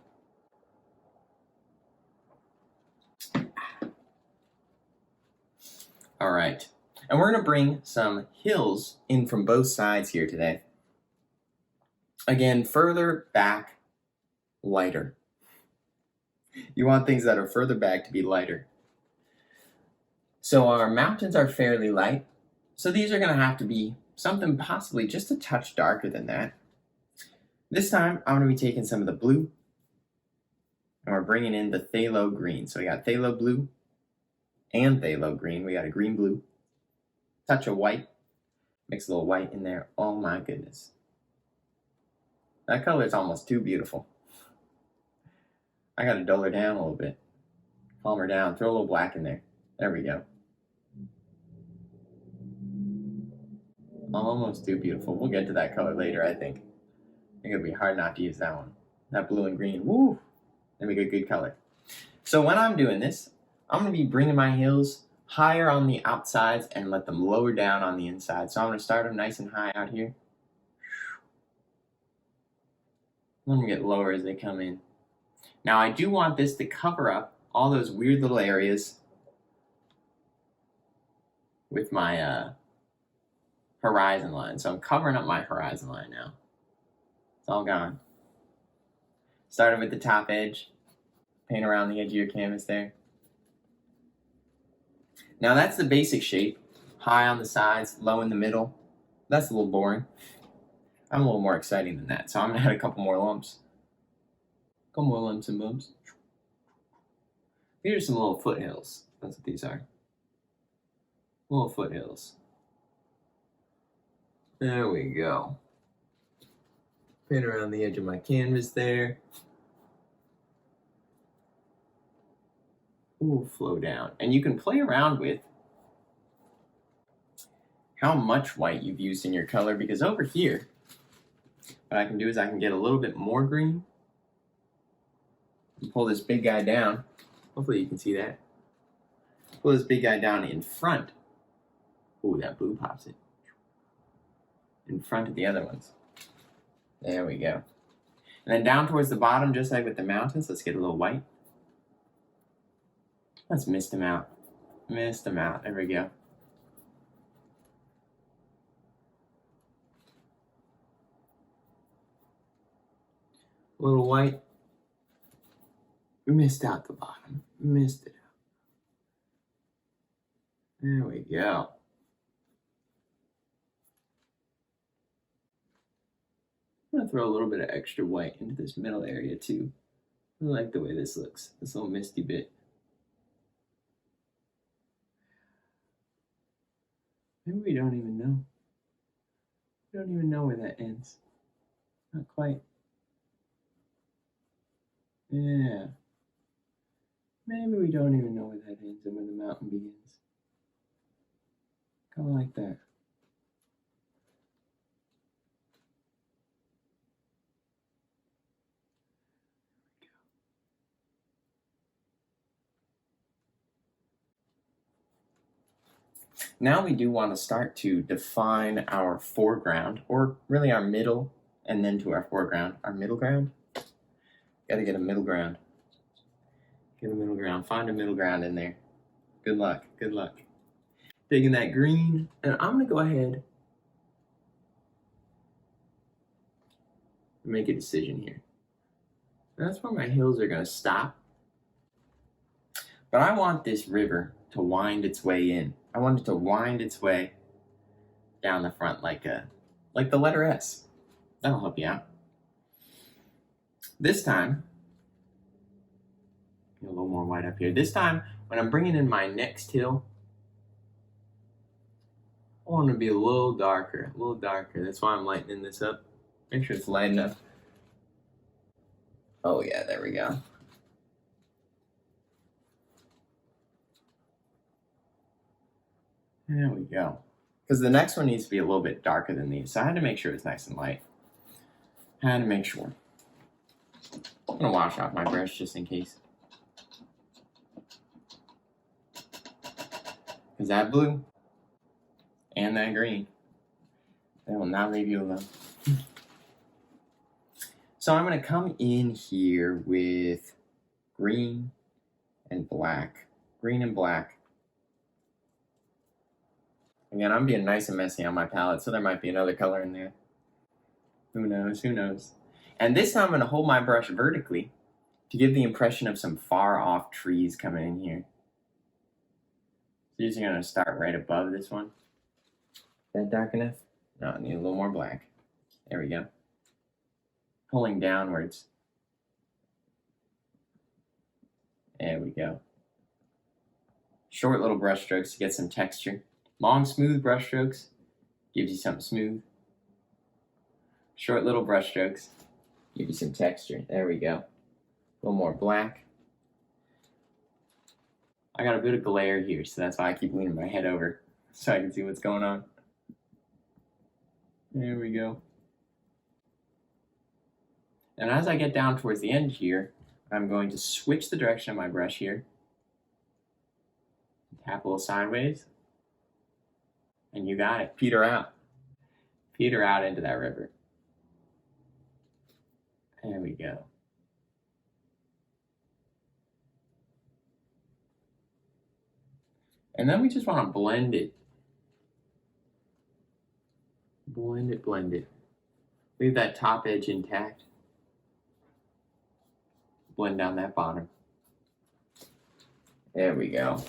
All right. And we're going to bring some hills in from both sides here today. Again, further back, lighter. You want things that are further back to be lighter. So our mountains are fairly light. So these are going to have to be something possibly just a touch darker than that. This time, I'm going to be taking some of the blue. And we're bringing in the phthalo green. So we got phthalo blue and phthalo green. We got a green blue. Touch of white. Mix a little white in there. Oh my goodness. That color is almost too beautiful. I got to dull her down a little bit. Calm her down. Throw a little black in there. There we go. Almost too beautiful. We'll get to that color later, I think. I think it'll be hard not to use that one. That blue and green. Woo! Then we get good color. So when I'm doing this, I'm going to be bringing my hills higher on the outsides and let them lower down on the inside. So I'm going to start them nice and high out here. Let them get lower as they come in. Now I do want this to cover up all those weird little areas with my horizon line. So I'm covering up my horizon line now. It's all gone. Started with the top edge. Paint around the edge of your canvas there. Now that's the basic shape. High on the sides, low in the middle. That's a little boring. I'm a little more exciting than that. So I'm going to add a couple more lumps. A couple more lumps and bumps. These are some little foothills. That's what these are. Little foothills. There we go. Paint around the edge of my canvas there. Ooh, flow down. And you can play around with how much white you've used in your color, because over here, what I can do is I can get a little bit more green and pull this big guy down. Hopefully you can see that. Pull this big guy down in front. Ooh, that blue pops it. In front of the other ones. There we go. And then down towards the bottom, just like with the mountains, let's get a little white. Let's mist them out. Mist them out. There we go. A little white. Mist out the bottom. Mist it out. There we go. I'm going to throw a little bit of extra white into this middle area too. I like the way this looks. This little misty bit. Maybe we don't even know. We don't even know where that ends. Not quite. Yeah. Maybe we don't even know where that ends and where the mountain begins. Kind of like that. Now we do want to start to define our foreground, or really our middle, and then to our foreground. Our middle ground? Got to get a middle ground. Get a middle ground. Find a middle ground in there. Good luck. Good luck. Taking that green, and I'm going to go ahead and make a decision here. That's where my hills are going to stop. But I want this river to wind its way in. I want it to wind its way down the front like the letter S. That'll help you out. This time, get a little more white up here. This time, when I'm bringing in my next hill, I want to be a little darker, a little darker. That's why I'm lightening this up. Make sure it's light enough. Oh yeah, there we go. There we go. Because the next one needs to be a little bit darker than these, so I had to make sure it was nice and light. Had to make sure. I'm gonna wash off my brush just in case. Is that blue? And that green. They will not leave you alone. So I'm gonna come in here with green and black. Green and black. Again, I'm being nice and messy on my palette, so there might be another color in there. Who knows, who knows. And this time I'm gonna hold my brush vertically to give the impression of some far off trees coming in here. So you're just gonna start right above this one. Is that dark enough? No, I need a little more black. There we go. Pulling downwards. There we go. Short little brush strokes to get some texture. Long, smooth brush strokes gives you something smooth. Short little brush strokes give you some texture. There we go. A little more black. I got a bit of glare here, so that's why I keep leaning my head over so I can see what's going on. There we go. And as I get down towards the end here, I'm going to switch the direction of my brush here. Tap a little sideways. And you got it. Peter out. Peter out into that river. There we go. And then we just want to blend it. Blend it, blend it. Leave that top edge intact. Blend down that bottom. There we go.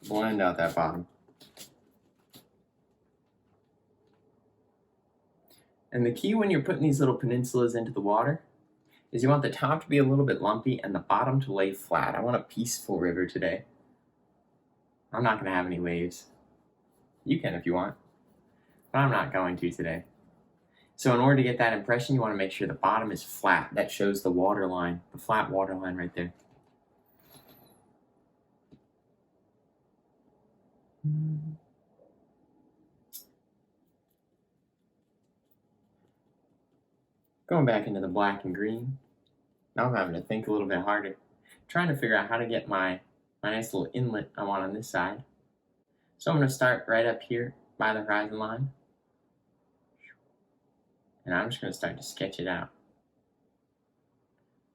Blend out that bottom. And the key when you're putting these little peninsulas into the water is you want the top to be a little bit lumpy and the bottom to lay flat. I want a peaceful river today. I'm not going to have any waves. You can if you want, but I'm not going to today. So in order to get that impression, you want to make sure the bottom is flat. That shows the water line, the flat water line right there. Going back into the black and green. Now I'm having to think a little bit harder. Trying to figure out how to get my nice little inlet I want on this side. So I'm going to start right up here by the horizon line. And I'm just going to start to sketch it out.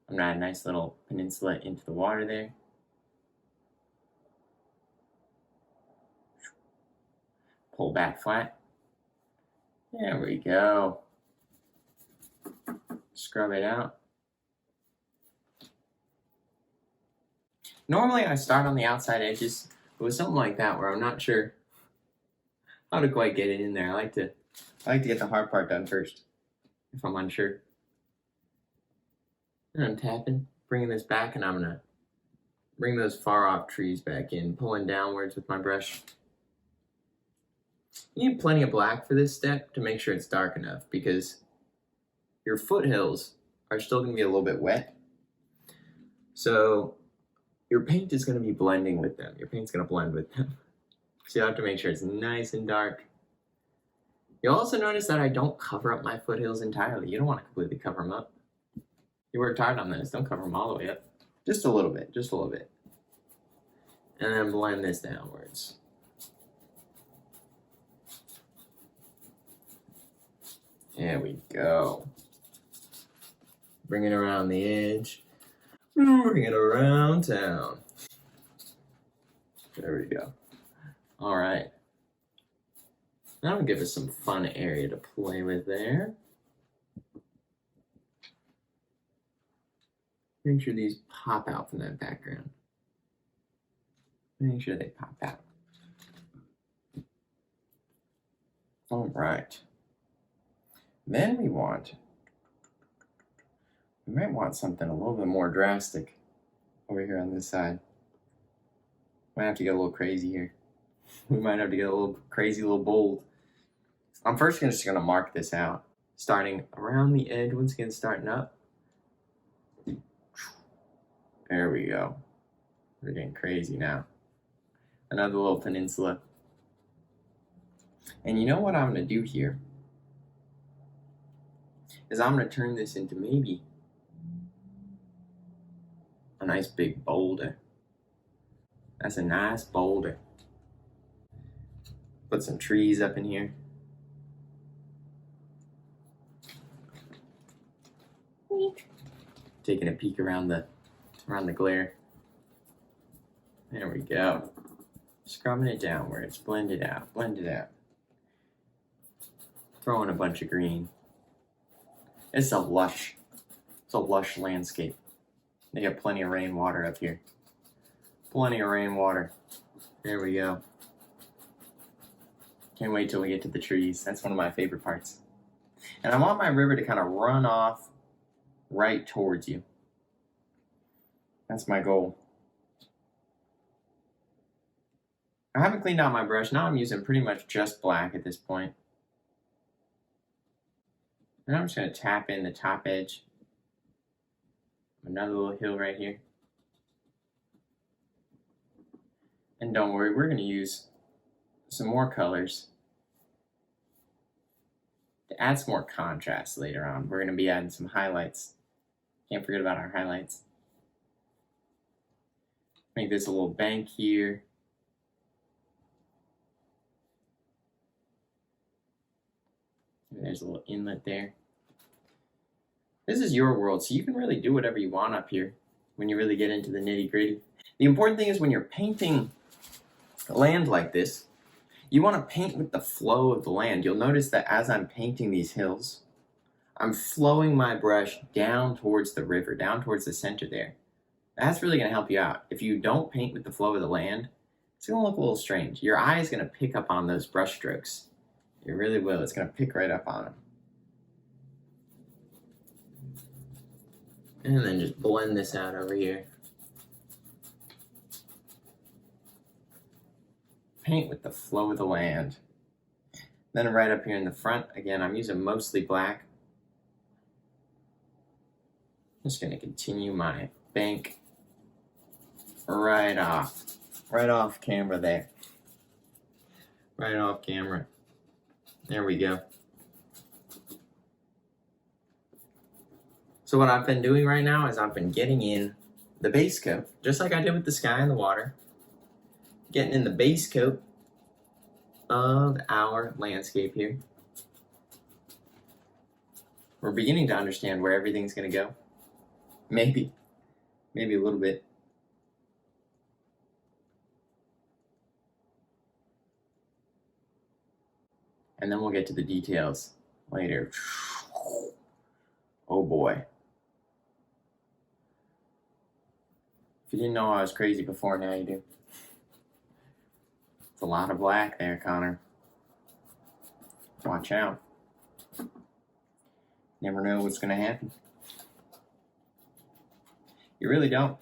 I'm going to add a nice little peninsula into the water there. Pull back flat. There we go. Scrub it out. Normally I start on the outside edges, but with something like that where I'm not sure how to quite get it in there, I like to get the hard part done first, if I'm unsure. And I'm tapping, bringing this back, and I'm gonna bring those far off trees back in, pulling downwards with my brush. You need plenty of black for this step to make sure it's dark enough, because your foothills are still going to be a little bit wet. So your paint is going to be blending with them. Your paint's going to blend with them. So you have to make sure it's nice and dark. You'll also notice that I don't cover up my foothills entirely. You don't want to completely cover them up. You worked hard on this. Don't cover them all the way up. Just a little bit. Just a little bit. And then blend this downwards. There we go. Bring it around the edge. Bring it around town. There we go. All right. That'll give us some fun area to play with there. Make sure these pop out from that background. Make sure they pop out. All right. Then we might want something a little bit more drastic over here on this side. Might have to get a little crazy here. We might have to get a little crazy, a little bold. I'm first just going to mark this out. Starting around the edge, once again starting up. There we go. We're getting crazy now. Another little peninsula. And you know what I'm going to do here? Is I'm going to turn this into maybe a nice big boulder. That's a nice boulder. Put some trees up in here. Taking a peek around the glare. There we go. Scrubbing it down where it's blended out. Blend it out. Throwing a bunch of green. It's a lush landscape. They got plenty of rainwater up here. Plenty of rainwater. There we go. Can't wait till we get to the trees. That's one of my favorite parts. And I want my river to kind of run off right towards you. That's my goal. I haven't cleaned out my brush. Now I'm using pretty much just black at this point. And I'm just going to tap in the top edge. Another little hill right here. And don't worry, we're going to use some more colors to add some more contrast later on. We're going to be adding some highlights. Can't forget about our highlights. Make this a little bank here. There's a little inlet there. This is your world, so you can really do whatever you want up here when you really get into the nitty-gritty. The important thing is when you're painting land like this, you want to paint with the flow of the land. You'll notice that as I'm painting these hills, I'm flowing my brush down towards the river, down towards the center there. That's really going to help you out. If you don't paint with the flow of the land, it's going to look a little strange. Your eye is going to pick up on those brush strokes. It really will. It's going to pick right up on them. And then just blend this out over here. Paint with the flow of the land. Then right up here in the front, again, I'm using mostly black. I'm just going to continue my bank right off camera there. Right off camera. There we go. So what I've been doing right now is I've been getting in the base coat, just like I did with the sky and the water. Getting in the base coat of our landscape here. We're beginning to understand where everything's going to go. Maybe a little bit. And then we'll get to the details later. Oh boy. If you didn't know I was crazy before, now you do. It's a lot of black there, Connor. Watch out. Never know what's going to happen. You really don't.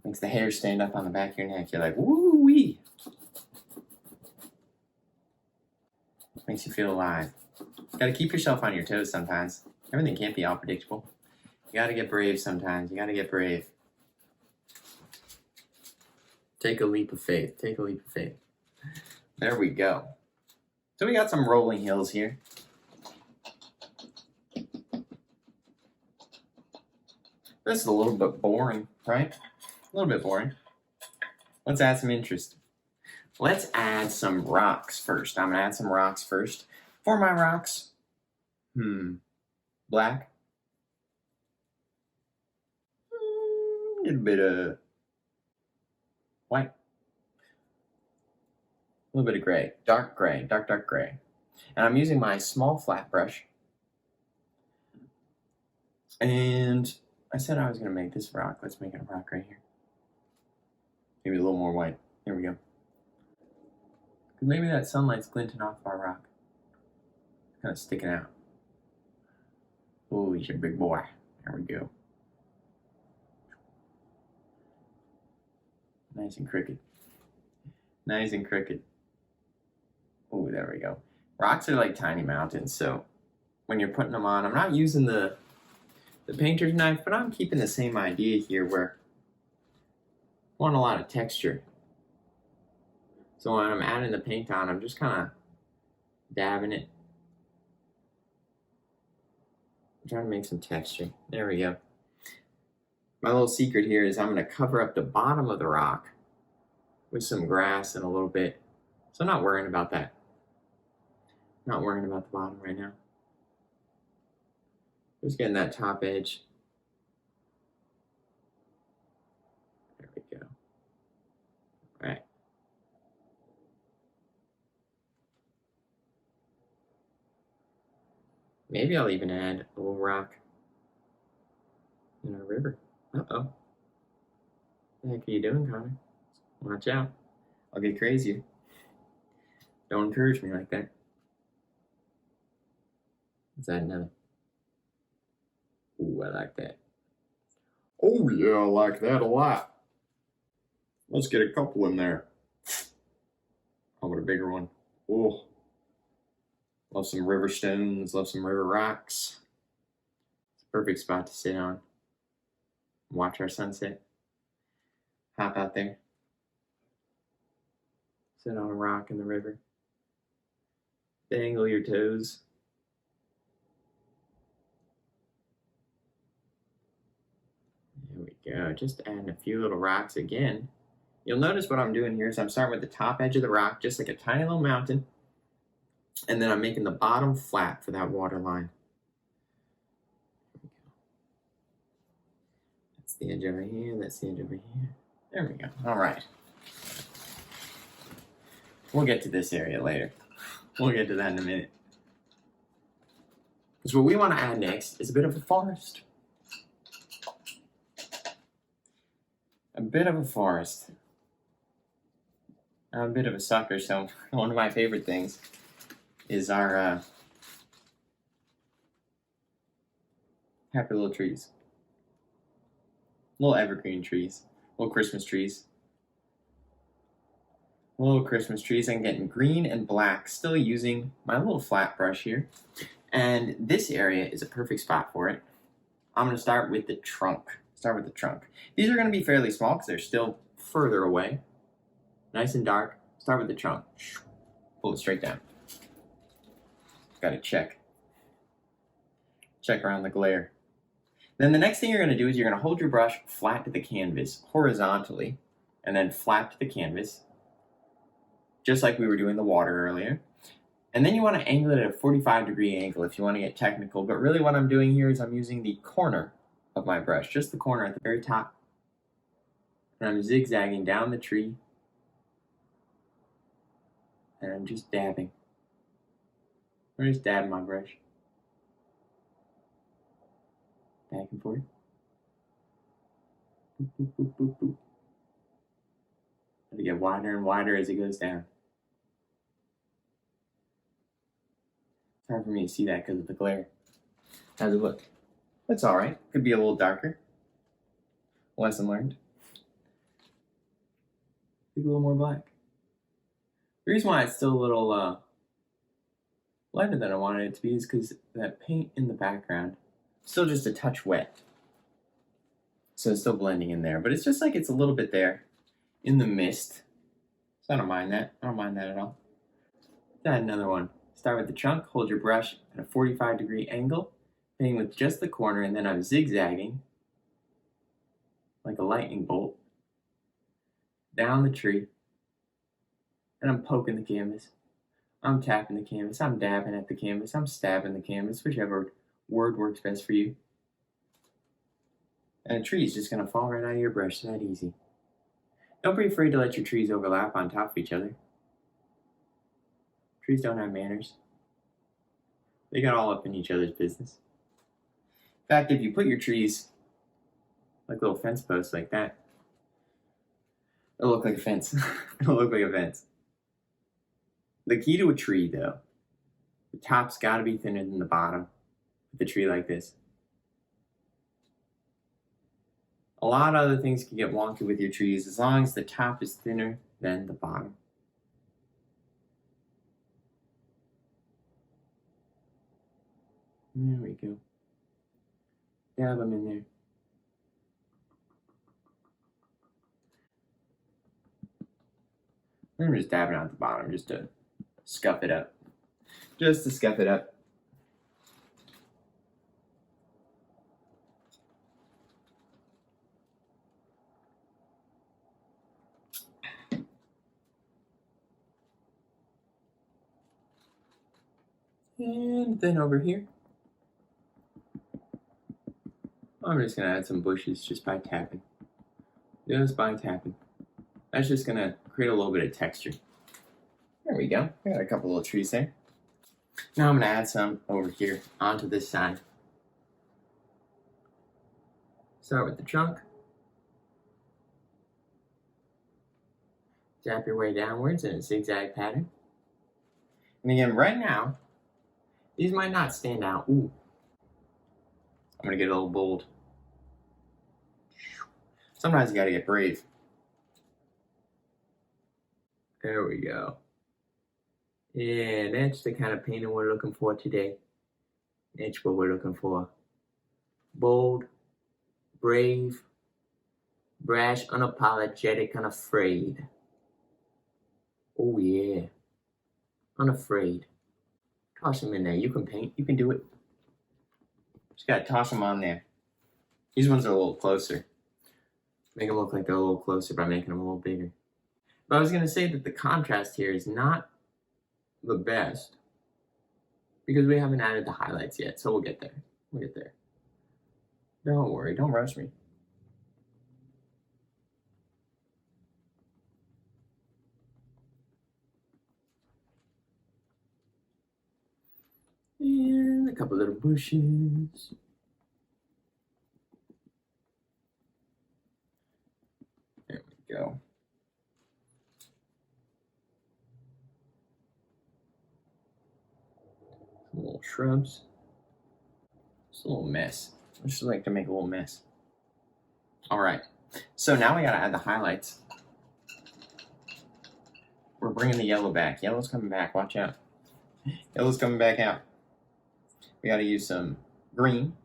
Makes the hair stand up on the back of your neck. You're like, woo-wee. Makes you feel alive. Gotta keep yourself on your toes sometimes. Everything can't be all predictable. You gotta get brave sometimes. You gotta get brave. Take a leap of faith. Take a leap of faith. There we go. So we got some rolling hills here. This is a little bit boring, right? A little bit boring. Let's add some interest. Let's add some rocks first. I'm going to add some rocks first. For my rocks, black. A little bit of white. A little bit of gray. Dark gray. Dark gray. And I'm using my small flat brush. And I said I was going to make this rock. Let's make it a rock right here. Maybe a little more white. There we go. Maybe that sunlight's glinting off our rock. Kind of sticking out. Oh, he's a big boy. There we go. Nice and crooked. Nice and crooked. Oh, there we go. Rocks are like tiny mountains, so when you're putting them on, I'm not using the painter's knife, but I'm keeping the same idea here where want a lot of texture. So when I'm adding the paint on, I'm just kind of dabbing it. I'm trying to make some texture. There we go. My little secret here is I'm going to cover up the bottom of the rock with some grass and a little bit. So I'm not worrying about that. Not worrying about the bottom right now. Just getting that top edge. There we go. All right. Maybe I'll even add a little rock in our river. Uh-oh. What the heck are you doing, Connor? Watch out. I'll get crazier. Don't encourage me like that. Let's add another. Ooh, I like that. Oh yeah, I like that a lot. Let's get a couple in there. How about a bigger one? Oh. Love some river stones, love some river rocks. It's a perfect spot to sit on. Watch our sunset. Hop out there. Sit on a rock in the river. Dangle your toes. There we go. Just adding a few little rocks again. You'll notice what I'm doing here is I'm starting with the top edge of the rock, just like a tiny little mountain. And then I'm making the bottom flat for that water line. That's the edge over here. That's the edge over here. There we go. All right. We'll get to this area later. We'll get to that in a minute. Because what we want to add next is a bit of a forest. A bit of a forest. I'm a bit of a sucker, so one of my favorite things is our happy little trees. Little evergreen trees. Little Christmas trees. Little Christmas trees. I'm getting green and black, still using my little flat brush here. And this area is a perfect spot for it. I'm going to start with the trunk. These are going to be fairly small because they're still further away. Nice and dark. Start with the trunk. Pull it straight down. Got to check. Check around the glare. Then the next thing you're going to do is you're going to hold your brush flat to the canvas horizontally and then flat to the canvas, just like we were doing the water earlier. And then you want to angle it at a 45-degree angle if you want to get technical. But really what I'm doing here is I'm using the corner of my brush, just the corner at the very top. And I'm zigzagging down the tree. And I'm just dabbing. I'm just dabbing my brush. Back and forth. Boop, boop, boop, boop, boop. It'll get wider and wider as it goes down. It's hard for me to see that because of the glare. How's it look? That's alright. Could be a little darker. Lesson learned. Think a little more black. The reason why it's still a little lighter than I wanted it to be is because that paint in the background is still just a touch wet. So it's still blending in there. But it's just like it's a little bit there in the mist. So I don't mind that. I don't mind that at all. Let's add another one. Start with the trunk. Hold your brush at a 45-degree angle. Painting with just the corner. And then I'm zigzagging like a lightning bolt down the tree. And I'm poking the canvas. I'm tapping the canvas. I'm dabbing at the canvas. I'm stabbing the canvas, whichever word works best for you. And a tree is just going to fall right out of your brush. It's that easy. Don't be afraid to let your trees overlap on top of each other. Trees don't have manners. They got all up in each other's business. In fact, if you put your trees like little fence posts like that, it'll look like a fence. It'll look like a fence. The key to a tree, though, the top's got to be thinner than the bottom with a tree like this. A lot of other things can get wonky with your trees as long as the top is thinner than the bottom. There we go. Dab them in there. I'm just dabbing out the bottom just to scuff it up. Just to scuff it up. And then over here, I'm just going to add some bushes just by tapping. Just by tapping. That's just going to create a little bit of texture. There we go. I got a couple little trees there. Now I'm going to add some over here onto this side. Start with the trunk. Tap your way downwards in a zigzag pattern. And again, right now, these might not stand out. Ooh. I'm going to get a little bold. Sometimes you got to get brave. There we go. Yeah, that's the kind of painting we're looking for today. That's what we're looking for. Bold, brave, brash, unapologetic, unafraid. Oh yeah. Unafraid. Toss them in there. You can paint. You can do it. Just gotta toss them on there. These ones are a little closer. Make them look like they're a little closer by making them a little bigger. But I was gonna say that the contrast here is not the best because we haven't added the highlights yet, so we'll get there. We'll get there. Don't worry, don't rush me. And a couple little bushes. There we go. Some little shrubs. Just a little mess. I just like to make a little mess. All right. So now we gotta add the highlights. We're bringing the yellow back. Yellow's coming back. Watch out. Yellow's coming back out. We gotta use some green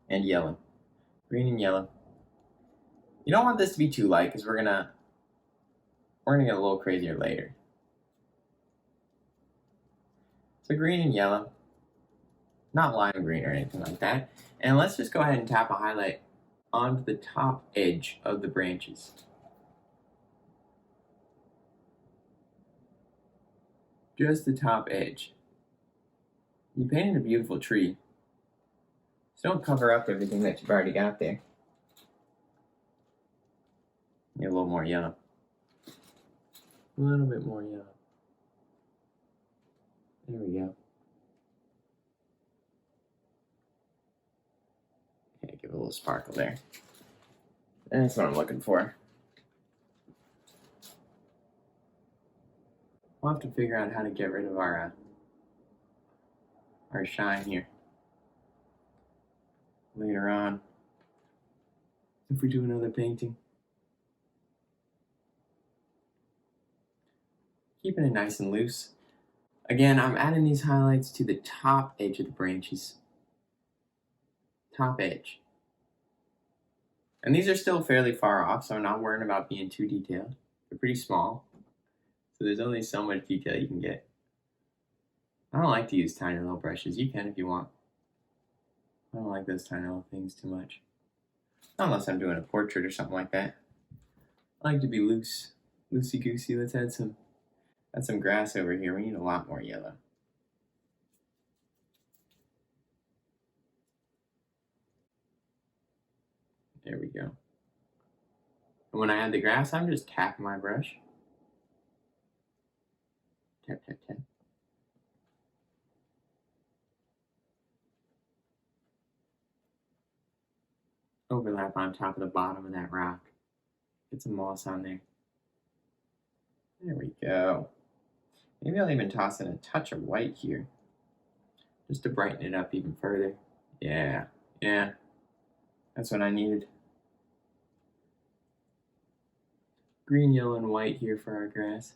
and yellow. Green and yellow. You don't want this to be too light because we're gonna get a little crazier later. So green and yellow. Not lime green or anything like that. And let's just go ahead and tap a highlight onto the top edge of the branches. Just the top edge. You painted a beautiful tree. Just don't cover up everything that you've already got there. Need a little more yellow. A little bit more yellow. There we go. Okay, give it a little sparkle there. That's what I'm looking for. We'll have to figure out how to get rid of our shine here later on if we do another painting. Keeping it nice and loose. Again, I'm adding these highlights to the top edge of the branches. Top edge. And these are still fairly far off, so I'm not worrying about being too detailed. They're pretty small, so there's only so much detail you can get. I don't like to use tiny little brushes. You can if you want. I don't like those tiny little things too much. Not unless I'm doing a portrait or something like that. I like to be loose. Loosey-goosey. Let's add some grass over here. We need a lot more yellow. There we go. And when I add the grass, I'm just tapping my brush. Tap, tap, tap. Overlap on top of the bottom of that rock. Get some moss on there. There we go. Maybe I'll even toss in a touch of white here, just to brighten it up even further. Yeah, that's what I needed. Green, yellow, and white here for our grass.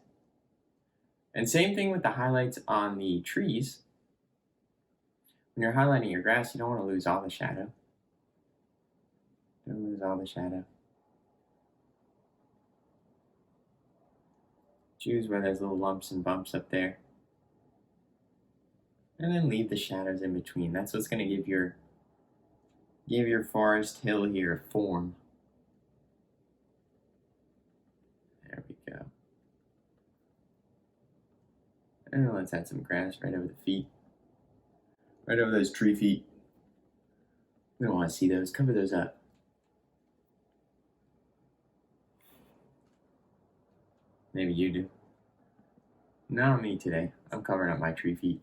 And same thing with the highlights on the trees. When you're highlighting your grass, you don't want to lose all the shadow. Don't lose all the shadow. Choose where there's little lumps and bumps up there. And then leave the shadows in between. That's what's going to give your forest hill here a form. There we go. And let's add some grass right over the feet. Right over those tree feet. We don't want to see those. Cover those up. Maybe you do. Not me today. I'm covering up my tree feet.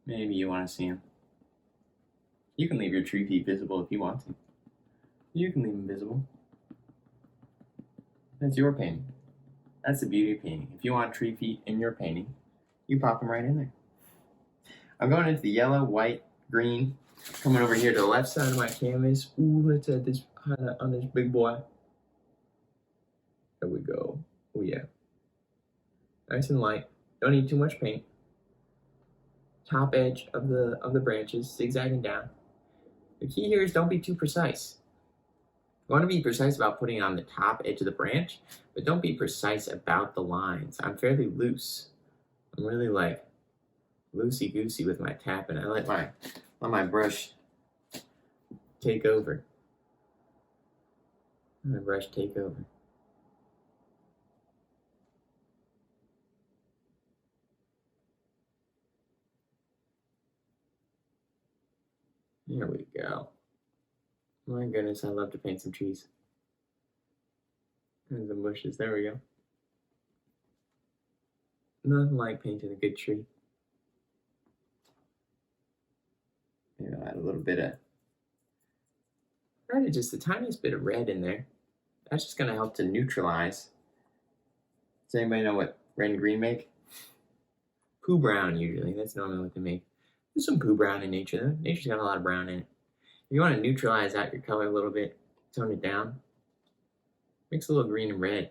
Maybe you want to see them. You can leave your tree feet visible if you want to. You can leave them visible. That's your painting. That's the beauty of painting. If you want tree feet in your painting, you pop them right in there. I'm going into the yellow, white, green. Coming over here to the left side of my canvas. Ooh, let's add this highlight on this big boy. There we go. Oh yeah. Nice and light. Don't need too much paint. Top edge of the branches, zigzagging down. The key here is don't be too precise. You want to be precise about putting it on the top edge of the branch, but don't be precise about the lines. I'm fairly loose. I'm really like loosey-goosey with my tapping. I let my brush take over. My brush take over. There we go. My goodness, I love to paint some trees. And some bushes. There we go. Nothing like painting a good tree. Maybe I'll add a little bit of, added just the tiniest bit of red in there. That's just going to help to neutralize. Does anybody know what red and green make? Poo brown, usually. That's normally what they make. There's some poo brown in nature, though. Nature's got a lot of brown in it. If you want to neutralize out your color a little bit, tone it down, mix a little green and red.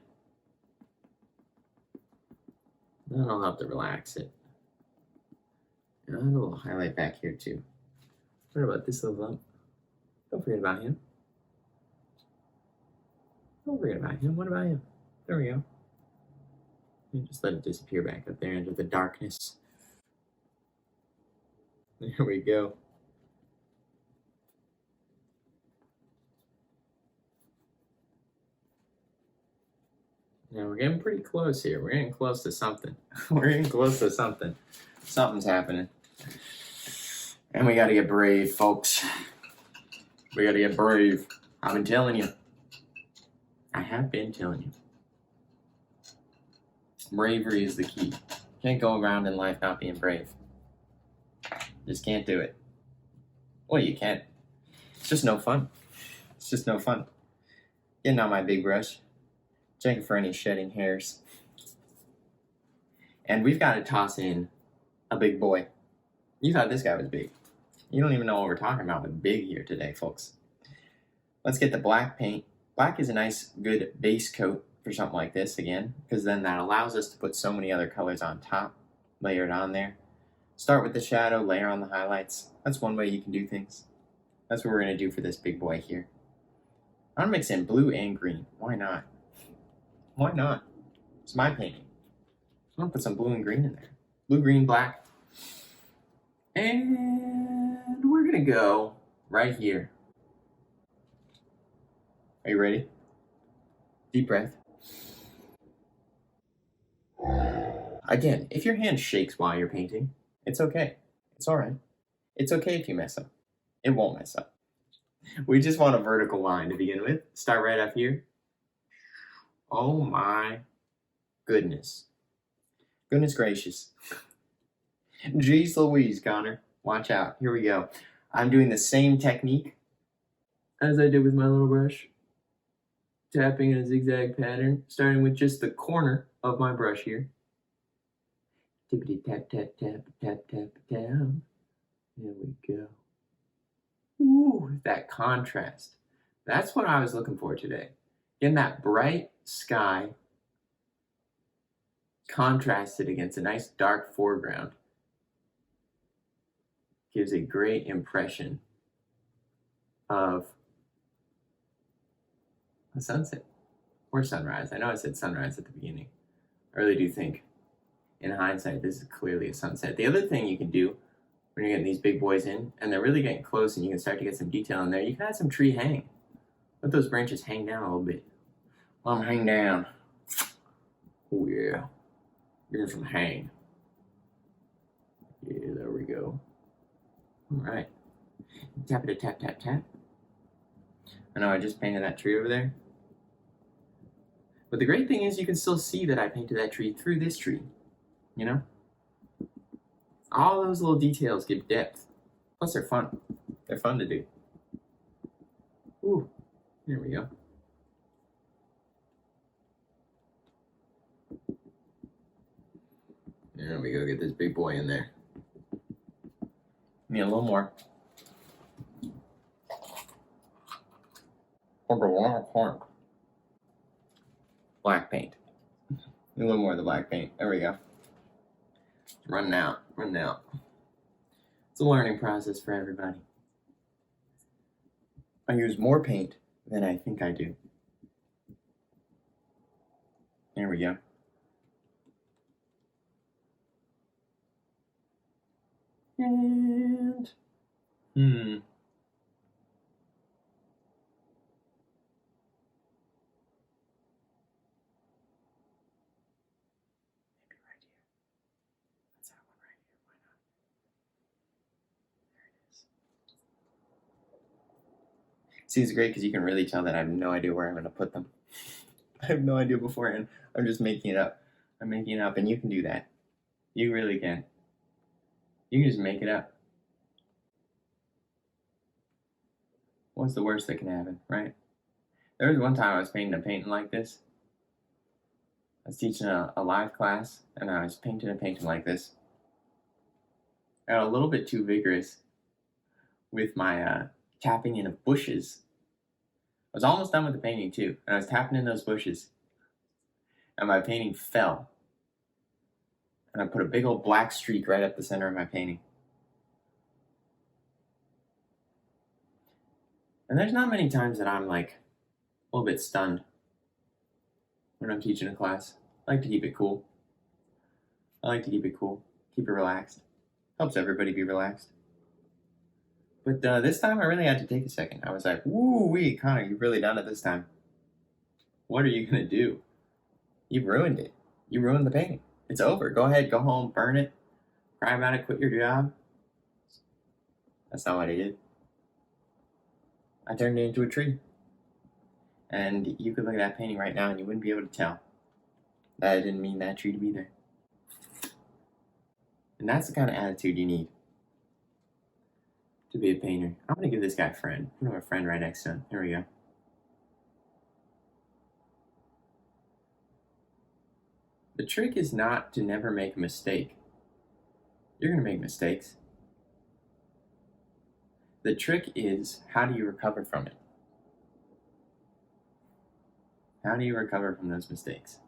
That'll help to relax it. And I'll add a little highlight back here, too. What about this little lump? Don't forget about him. Don't forget about him. What about him? There we go. And just let it disappear back up there into the darkness. There we go. Now we're getting pretty close here. We're getting close to something. We're getting close to something. Something's happening. And we gotta get brave, folks. We gotta get brave. I've been telling you. I have been telling you. Bravery is the key. Can't go around in life not being brave. Just can't do it. Well, you can't. It's just no fun. It's just no fun. Getting on my big brush. Checking for any shedding hairs. And we've got to toss in a big boy. You thought this guy was big. You don't even know what we're talking about with big here today, folks. Let's get the black paint. Black is a nice, good base coat for something like this again, because then that allows us to put so many other colors on top, layer it on there. Start with the shadow, layer on the highlights. That's one way you can do things. That's what we're going to do for this big boy here. I'm going to mix in blue and green. Why not? Why not? It's my painting. I'm going to put some blue and green in there. Blue, green, black. And we're going to go right here. Are you ready? Deep breath. Again, if your hand shakes while you're painting, it's okay. It's all right. It's okay if you mess up. It won't mess up. We just want a vertical line to begin with. Start right up here. Oh my goodness. Goodness gracious. Jeez Louise, Connor. Watch out. Here we go. I'm doing the same technique as I did with my little brush. Tapping in a zigzag pattern, starting with just the corner of my brush here. Tippity tap, tap, tap, tap, tap, down. There we go. Ooh, that contrast. That's what I was looking for today. In that bright sky, contrasted against a nice dark foreground, gives a great impression of a sunset or sunrise. I know I said sunrise at the beginning. I really do think, in hindsight, this is clearly a sunset. The other thing you can do when you're getting these big boys in, and they're really getting close and you can start to get some detail in there, you can add some tree hang. Let those branches hang down a little bit. Let them hang down. Oh yeah. Give them some hang. Yeah, there we go. Alright. Tap it, tap, tap, tap. I know I just painted that tree over there. But the great thing is you can still see that I painted that tree through this tree. You know? All those little details give depth. Plus they're fun. They're fun to do. Ooh, there we go. There we go, get this big boy in there. Need a little more. Black paint. A little more of the black paint. There we go. Running out. It's a learning process for everybody. I use more paint than I think I do. There we go. And see, it's great because you can really tell that I have no idea where I'm going to put them. I have no idea beforehand. I'm just making it up. I'm making it up, and you can do that. You really can. You can just make it up. What's the worst that can happen, right? There was one time I was painting a painting like this. I was teaching a live class, and I was painting a painting like this. I got a little bit too vigorous with my tapping in of bushes. I was almost done with the painting too, and I was tapping in those bushes, and my painting fell. And I put a big old black streak right up the center of my painting. And there's not many times that I'm like a little bit stunned when I'm teaching a class. I like to keep it cool. Keep it relaxed. Helps everybody be relaxed. But this time I really had to take a second. I was like, woo-wee, Connor, you've really done it this time. What are you going to do? You've ruined it. You ruined the painting. It's over. Go ahead, go home, burn it, cry about it, quit your job. That's not what I did. I turned it into a tree. And you could look at that painting right now and you wouldn't be able to tell that I didn't mean that tree to be there. And that's the kind of attitude you need to be a painter. I'm going to give this guy a friend. I'm going to have a friend right next to him. There we go. The trick is not to never make a mistake. You're going to make mistakes. The trick is, how do you recover from it? How do you recover from those mistakes?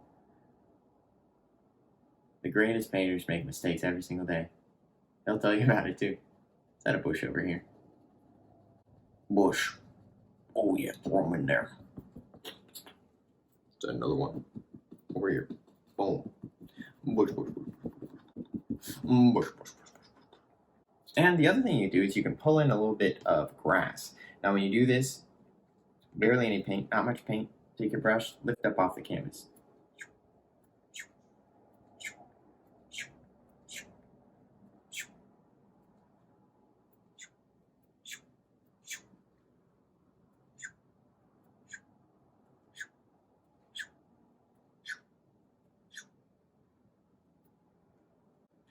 The greatest painters make mistakes every single day. They'll tell you about it too. Is that a bush over here? Bush. Oh yeah, throw them in there. Is that another one? Over here. Boom. Bush, bush, bush. Bush, bush, bush. And the other thing you do is you can pull in a little bit of grass. Now when you do this, barely any paint, not much paint. Take your brush, lift up off the canvas.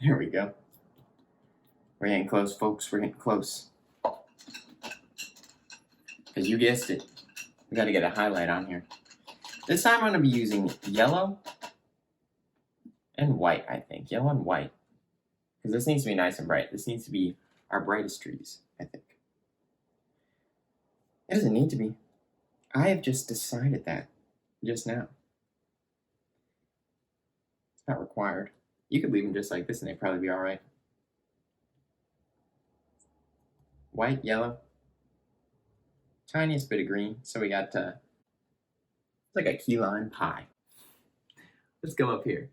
There we go. We're getting close, folks. We're getting close. Because you guessed it. We got to get a highlight on here. This time I'm going to be using yellow and white, I think. Yellow and white. Because this needs to be nice and bright. This needs to be our brightest trees, I think. It doesn't need to be. I have just decided that just now. It's not required. You could leave them just like this and they'd probably be all right. White, yellow, tiniest bit of green. So we got, it's like a key lime pie. Let's go up here.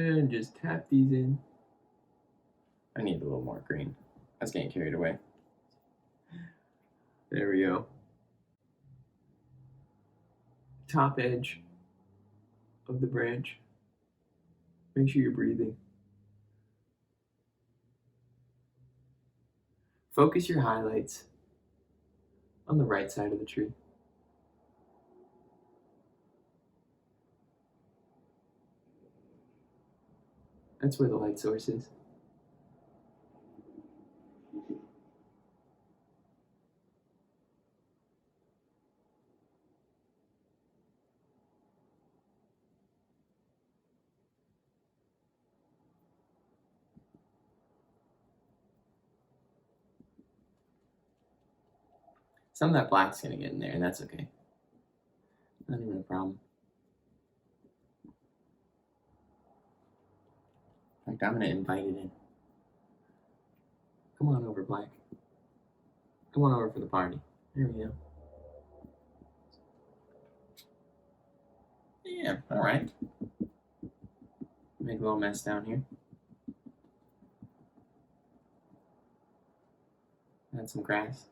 And just tap these in. I need a little more green. I was getting carried away. There we go. Top edge of the branch. Make sure you're breathing. Focus your highlights on the right side of the tree. That's where the light source is. Some of that black's gonna get in there, and that's okay. Not even a problem. In fact, I'm gonna invite it in. Come on over, black. Come on over for the party. There we go. Yeah, all right. Make a little mess down here. Add some grass.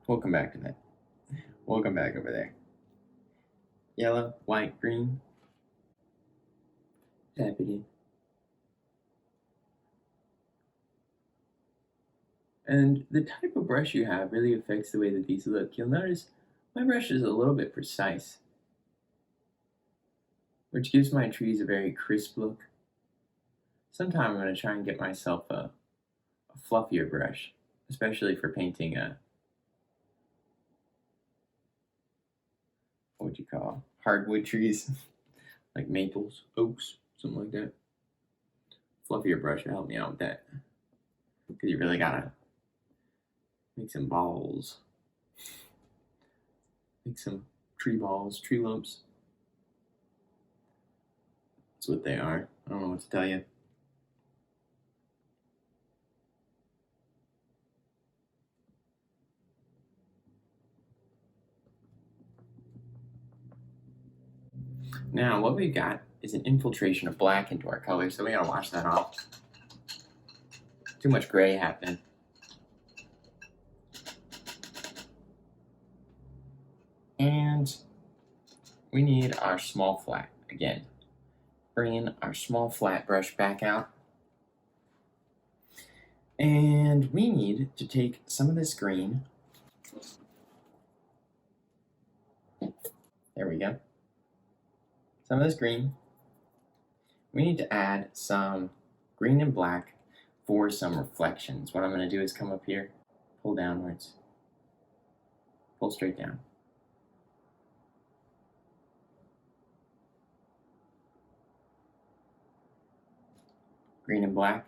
We'll come back to that. We'll come back over there. Yellow, white, green. Tap it in. And the type of brush you have really affects the way that these look. You'll notice my brush is a little bit precise, which gives my trees a very crisp look. Sometime I'm going to try and get myself a fluffier brush, especially for painting what would you call hardwood trees, like maples, oaks, something like that. Fluffier brush will help me out with that, because you really gotta make some balls, make some tree balls, tree lumps. That's what they are. I don't know what to tell you. Now, what we've got is an infiltration of black into our color, so we gotta wash that off. Too much gray happening. And we need our small flat again. Bringing our small flat brush back out. And we need to take some of this green. There we go. Some of this green. We need to add some green and black for some reflections. What I'm going to do is come up here, pull downwards, pull straight down. Green and black,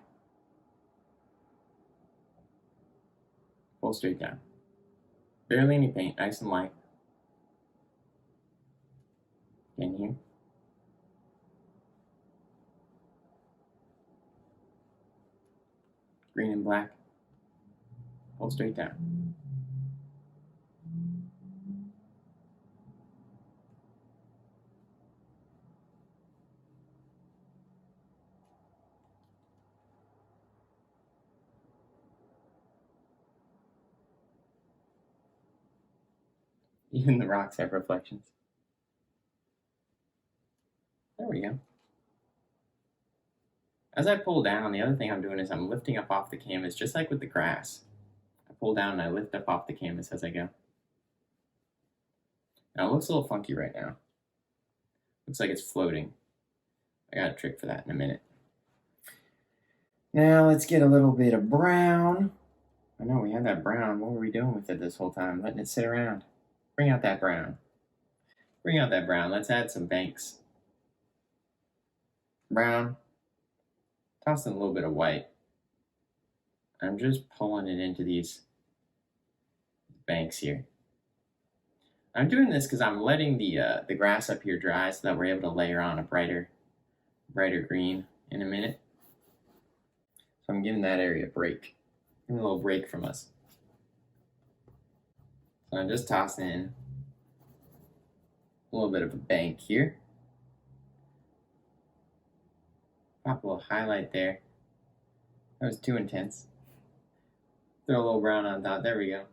pull straight down. Barely any paint, nice and light. In here. Green and black, pull straight down. Even the rocks have reflections. There we go. As I pull down, the other thing I'm doing is I'm lifting up off the canvas, just like with the grass. I pull down and I lift up off the canvas as I go. Now it looks a little funky right now. Looks like it's floating. I got a trick for that in a minute. Now let's get a little bit of brown. I know we had that brown. What were we doing with it this whole time? Letting it sit around. Bring out that brown. Bring out that brown. Let's add some banks. Brown. Toss in a little bit of white. I'm just pulling it into these banks here. I'm doing this because I'm letting the grass up here dry so that we're able to layer on a brighter green in a minute. So I'm giving that area a break. Giving a little break from us. So I'm just tossing in a little bit of a bank here. Pop a little highlight there. That was too intense. Throw a little brown on top. There we go.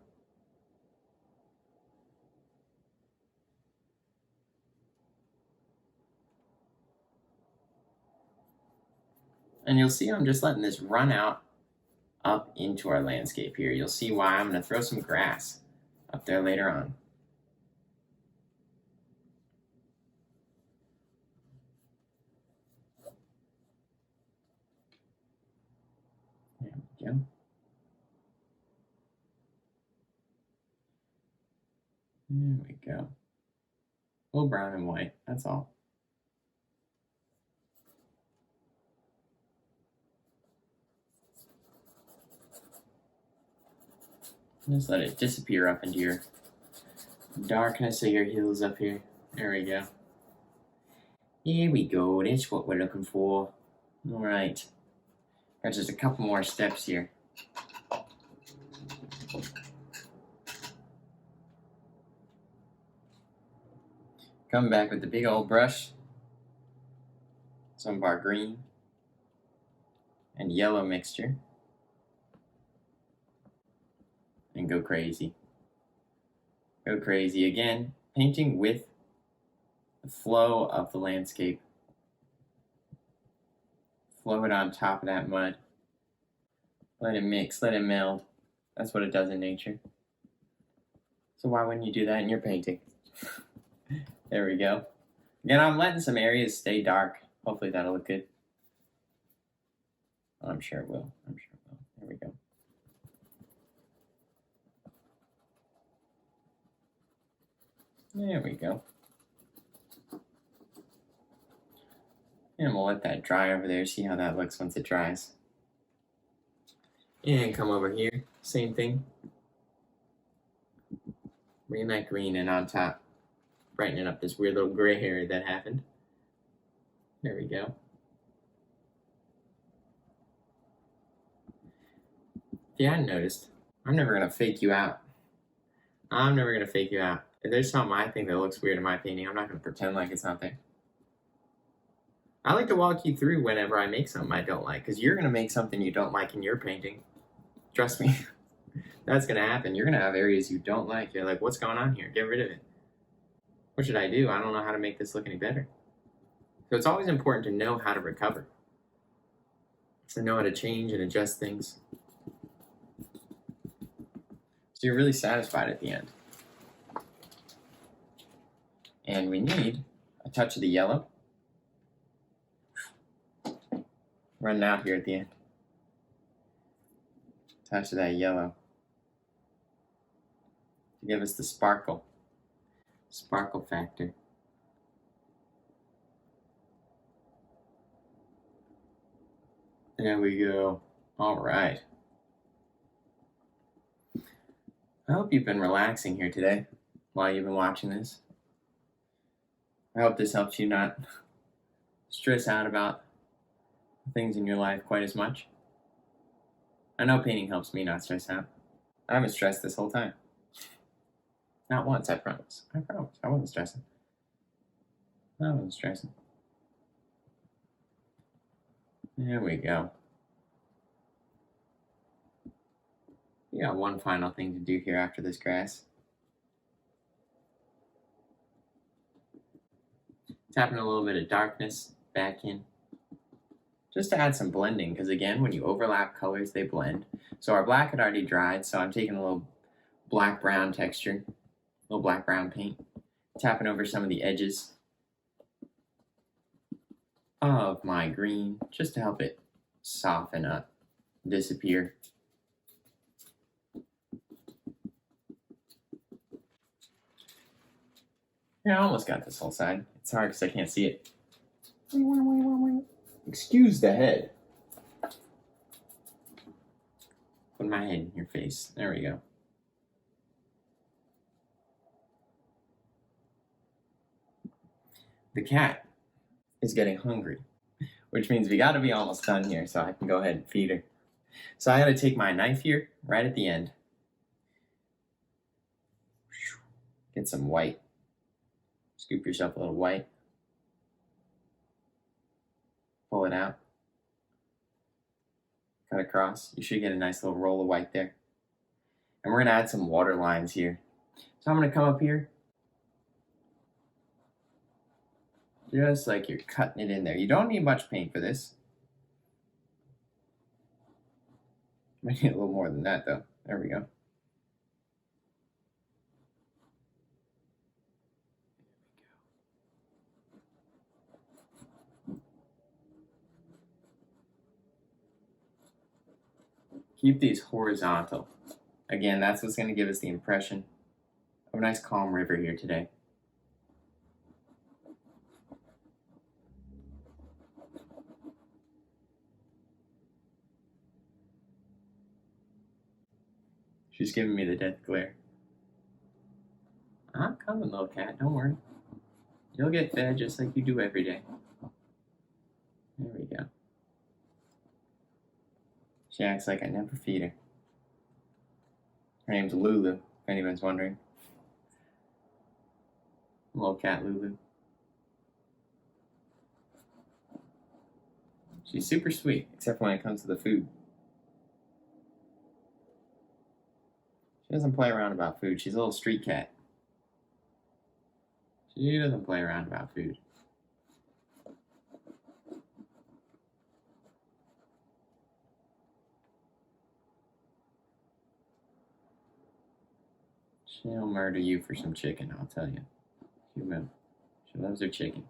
And you'll see I'm just letting this run out up into our landscape here. You'll see why. I'm going to throw some grass up there later on. There we go. There we go. A little brown and white, that's all. Just let it disappear up into your darkness of your hills up here. There we go. Here we go. That's what we're looking for. All right. Got just a couple more steps here. Come back with the big old brush. Some of our green and yellow mixture. And go crazy. Go crazy again. Painting with the flow of the landscape. Flow it on top of that mud. Let it mix, let it meld. That's what it does in nature. So why wouldn't you do that in your painting? There we go. Again, I'm letting some areas stay dark. Hopefully that'll look good. I'm sure it will. I'm sure it will. There we go. There we go. And we'll let that dry over there, see how that looks once it dries. And come over here, same thing. Bring that green in on top, brightening up this weird little gray area that happened. There we go. If you hadn't noticed, I'm never going to fake you out. I'm never going to fake you out. If there's something I think that looks weird in my painting, I'm not going to pretend like it's not there. I like to walk you through whenever I make something I don't like, because you're going to make something you don't like in your painting. Trust me. That's going to happen. You're going to have areas you don't like. You're like, what's going on here? Get rid of it. What should I do? I don't know how to make this look any better. So it's always important to know how to recover. To know how to change and adjust things. So you're really satisfied at the end. And we need a touch of the yellow. Running out here at the end. Touch of that yellow. To give us the sparkle. Sparkle factor. There we go. All right. I hope you've been relaxing here today while you've been watching this. I hope this helps you not stress out about things in your life quite as much. I know painting helps me not stress out. I haven't stressed this whole time. Not once, I promise. I promise. I wasn't stressing. I wasn't stressing. There we go. We got one final thing to do here after this grass. Tapping a little bit of darkness back in. Just to add some blending, because again, when you overlap colors, they blend. So our black had already dried, so I'm taking a little black-brown texture, a little black-brown paint, tapping over some of the edges of my green, just to help it soften up, disappear. Yeah, I almost got this whole side. It's hard because I can't see it. Excuse the head. Put my head in your face. There we go. The cat is getting hungry, which means we got to be almost done here, so I can go ahead and feed her. So I gotta take my knife here, right at the end. Get some white. Scoop yourself a little white. Pull it out. Cut across. You should get a nice little roll of white there. And we're gonna add some water lines here. So I'm gonna come up here. Just like you're cutting it in there. You don't need much paint for this. Might need a little more than that though. There we go. Keep these horizontal. Again, that's what's going to give us the impression of a nice calm river here today. She's giving me the death glare. I'm coming, little cat. Don't worry. You'll get fed just like you do every day. There we go. She acts like I never feed her. Her name's Lulu, if anyone's wondering. Little cat Lulu. She's super sweet, except when it comes to the food. She doesn't play around about food. She's a little street cat. She doesn't play around about food. She'll murder you for some chicken, I'll tell you. She will. She loves her chicken.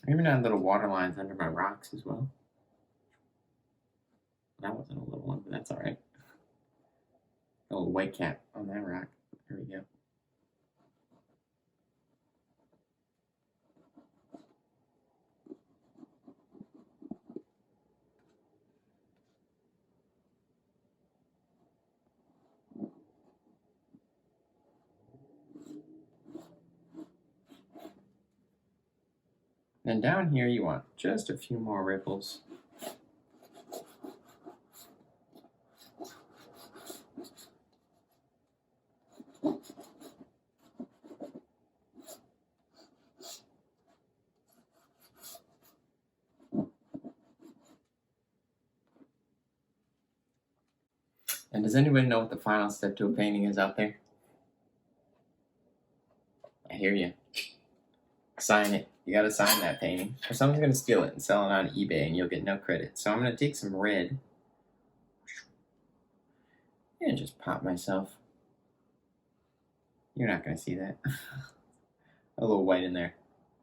I even had little water lines under my rocks as well. That wasn't a little one, but that's alright. A little white cap on that rock. There we go. And down here you want just a few more ripples. And does anybody know what the final step to a painting is out there? I hear you. Sign it. You gotta sign that painting, or someone's gonna steal it and sell it on eBay and you'll get no credit. So I'm gonna take some red and just pop myself. You're not gonna see that. A little white in there.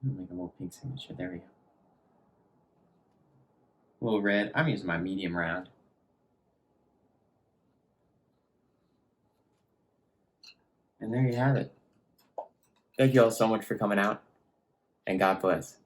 Make a little pink signature. There we go. A little red. I'm using my medium round. And there you have it. Thank you all so much for coming out, and God bless.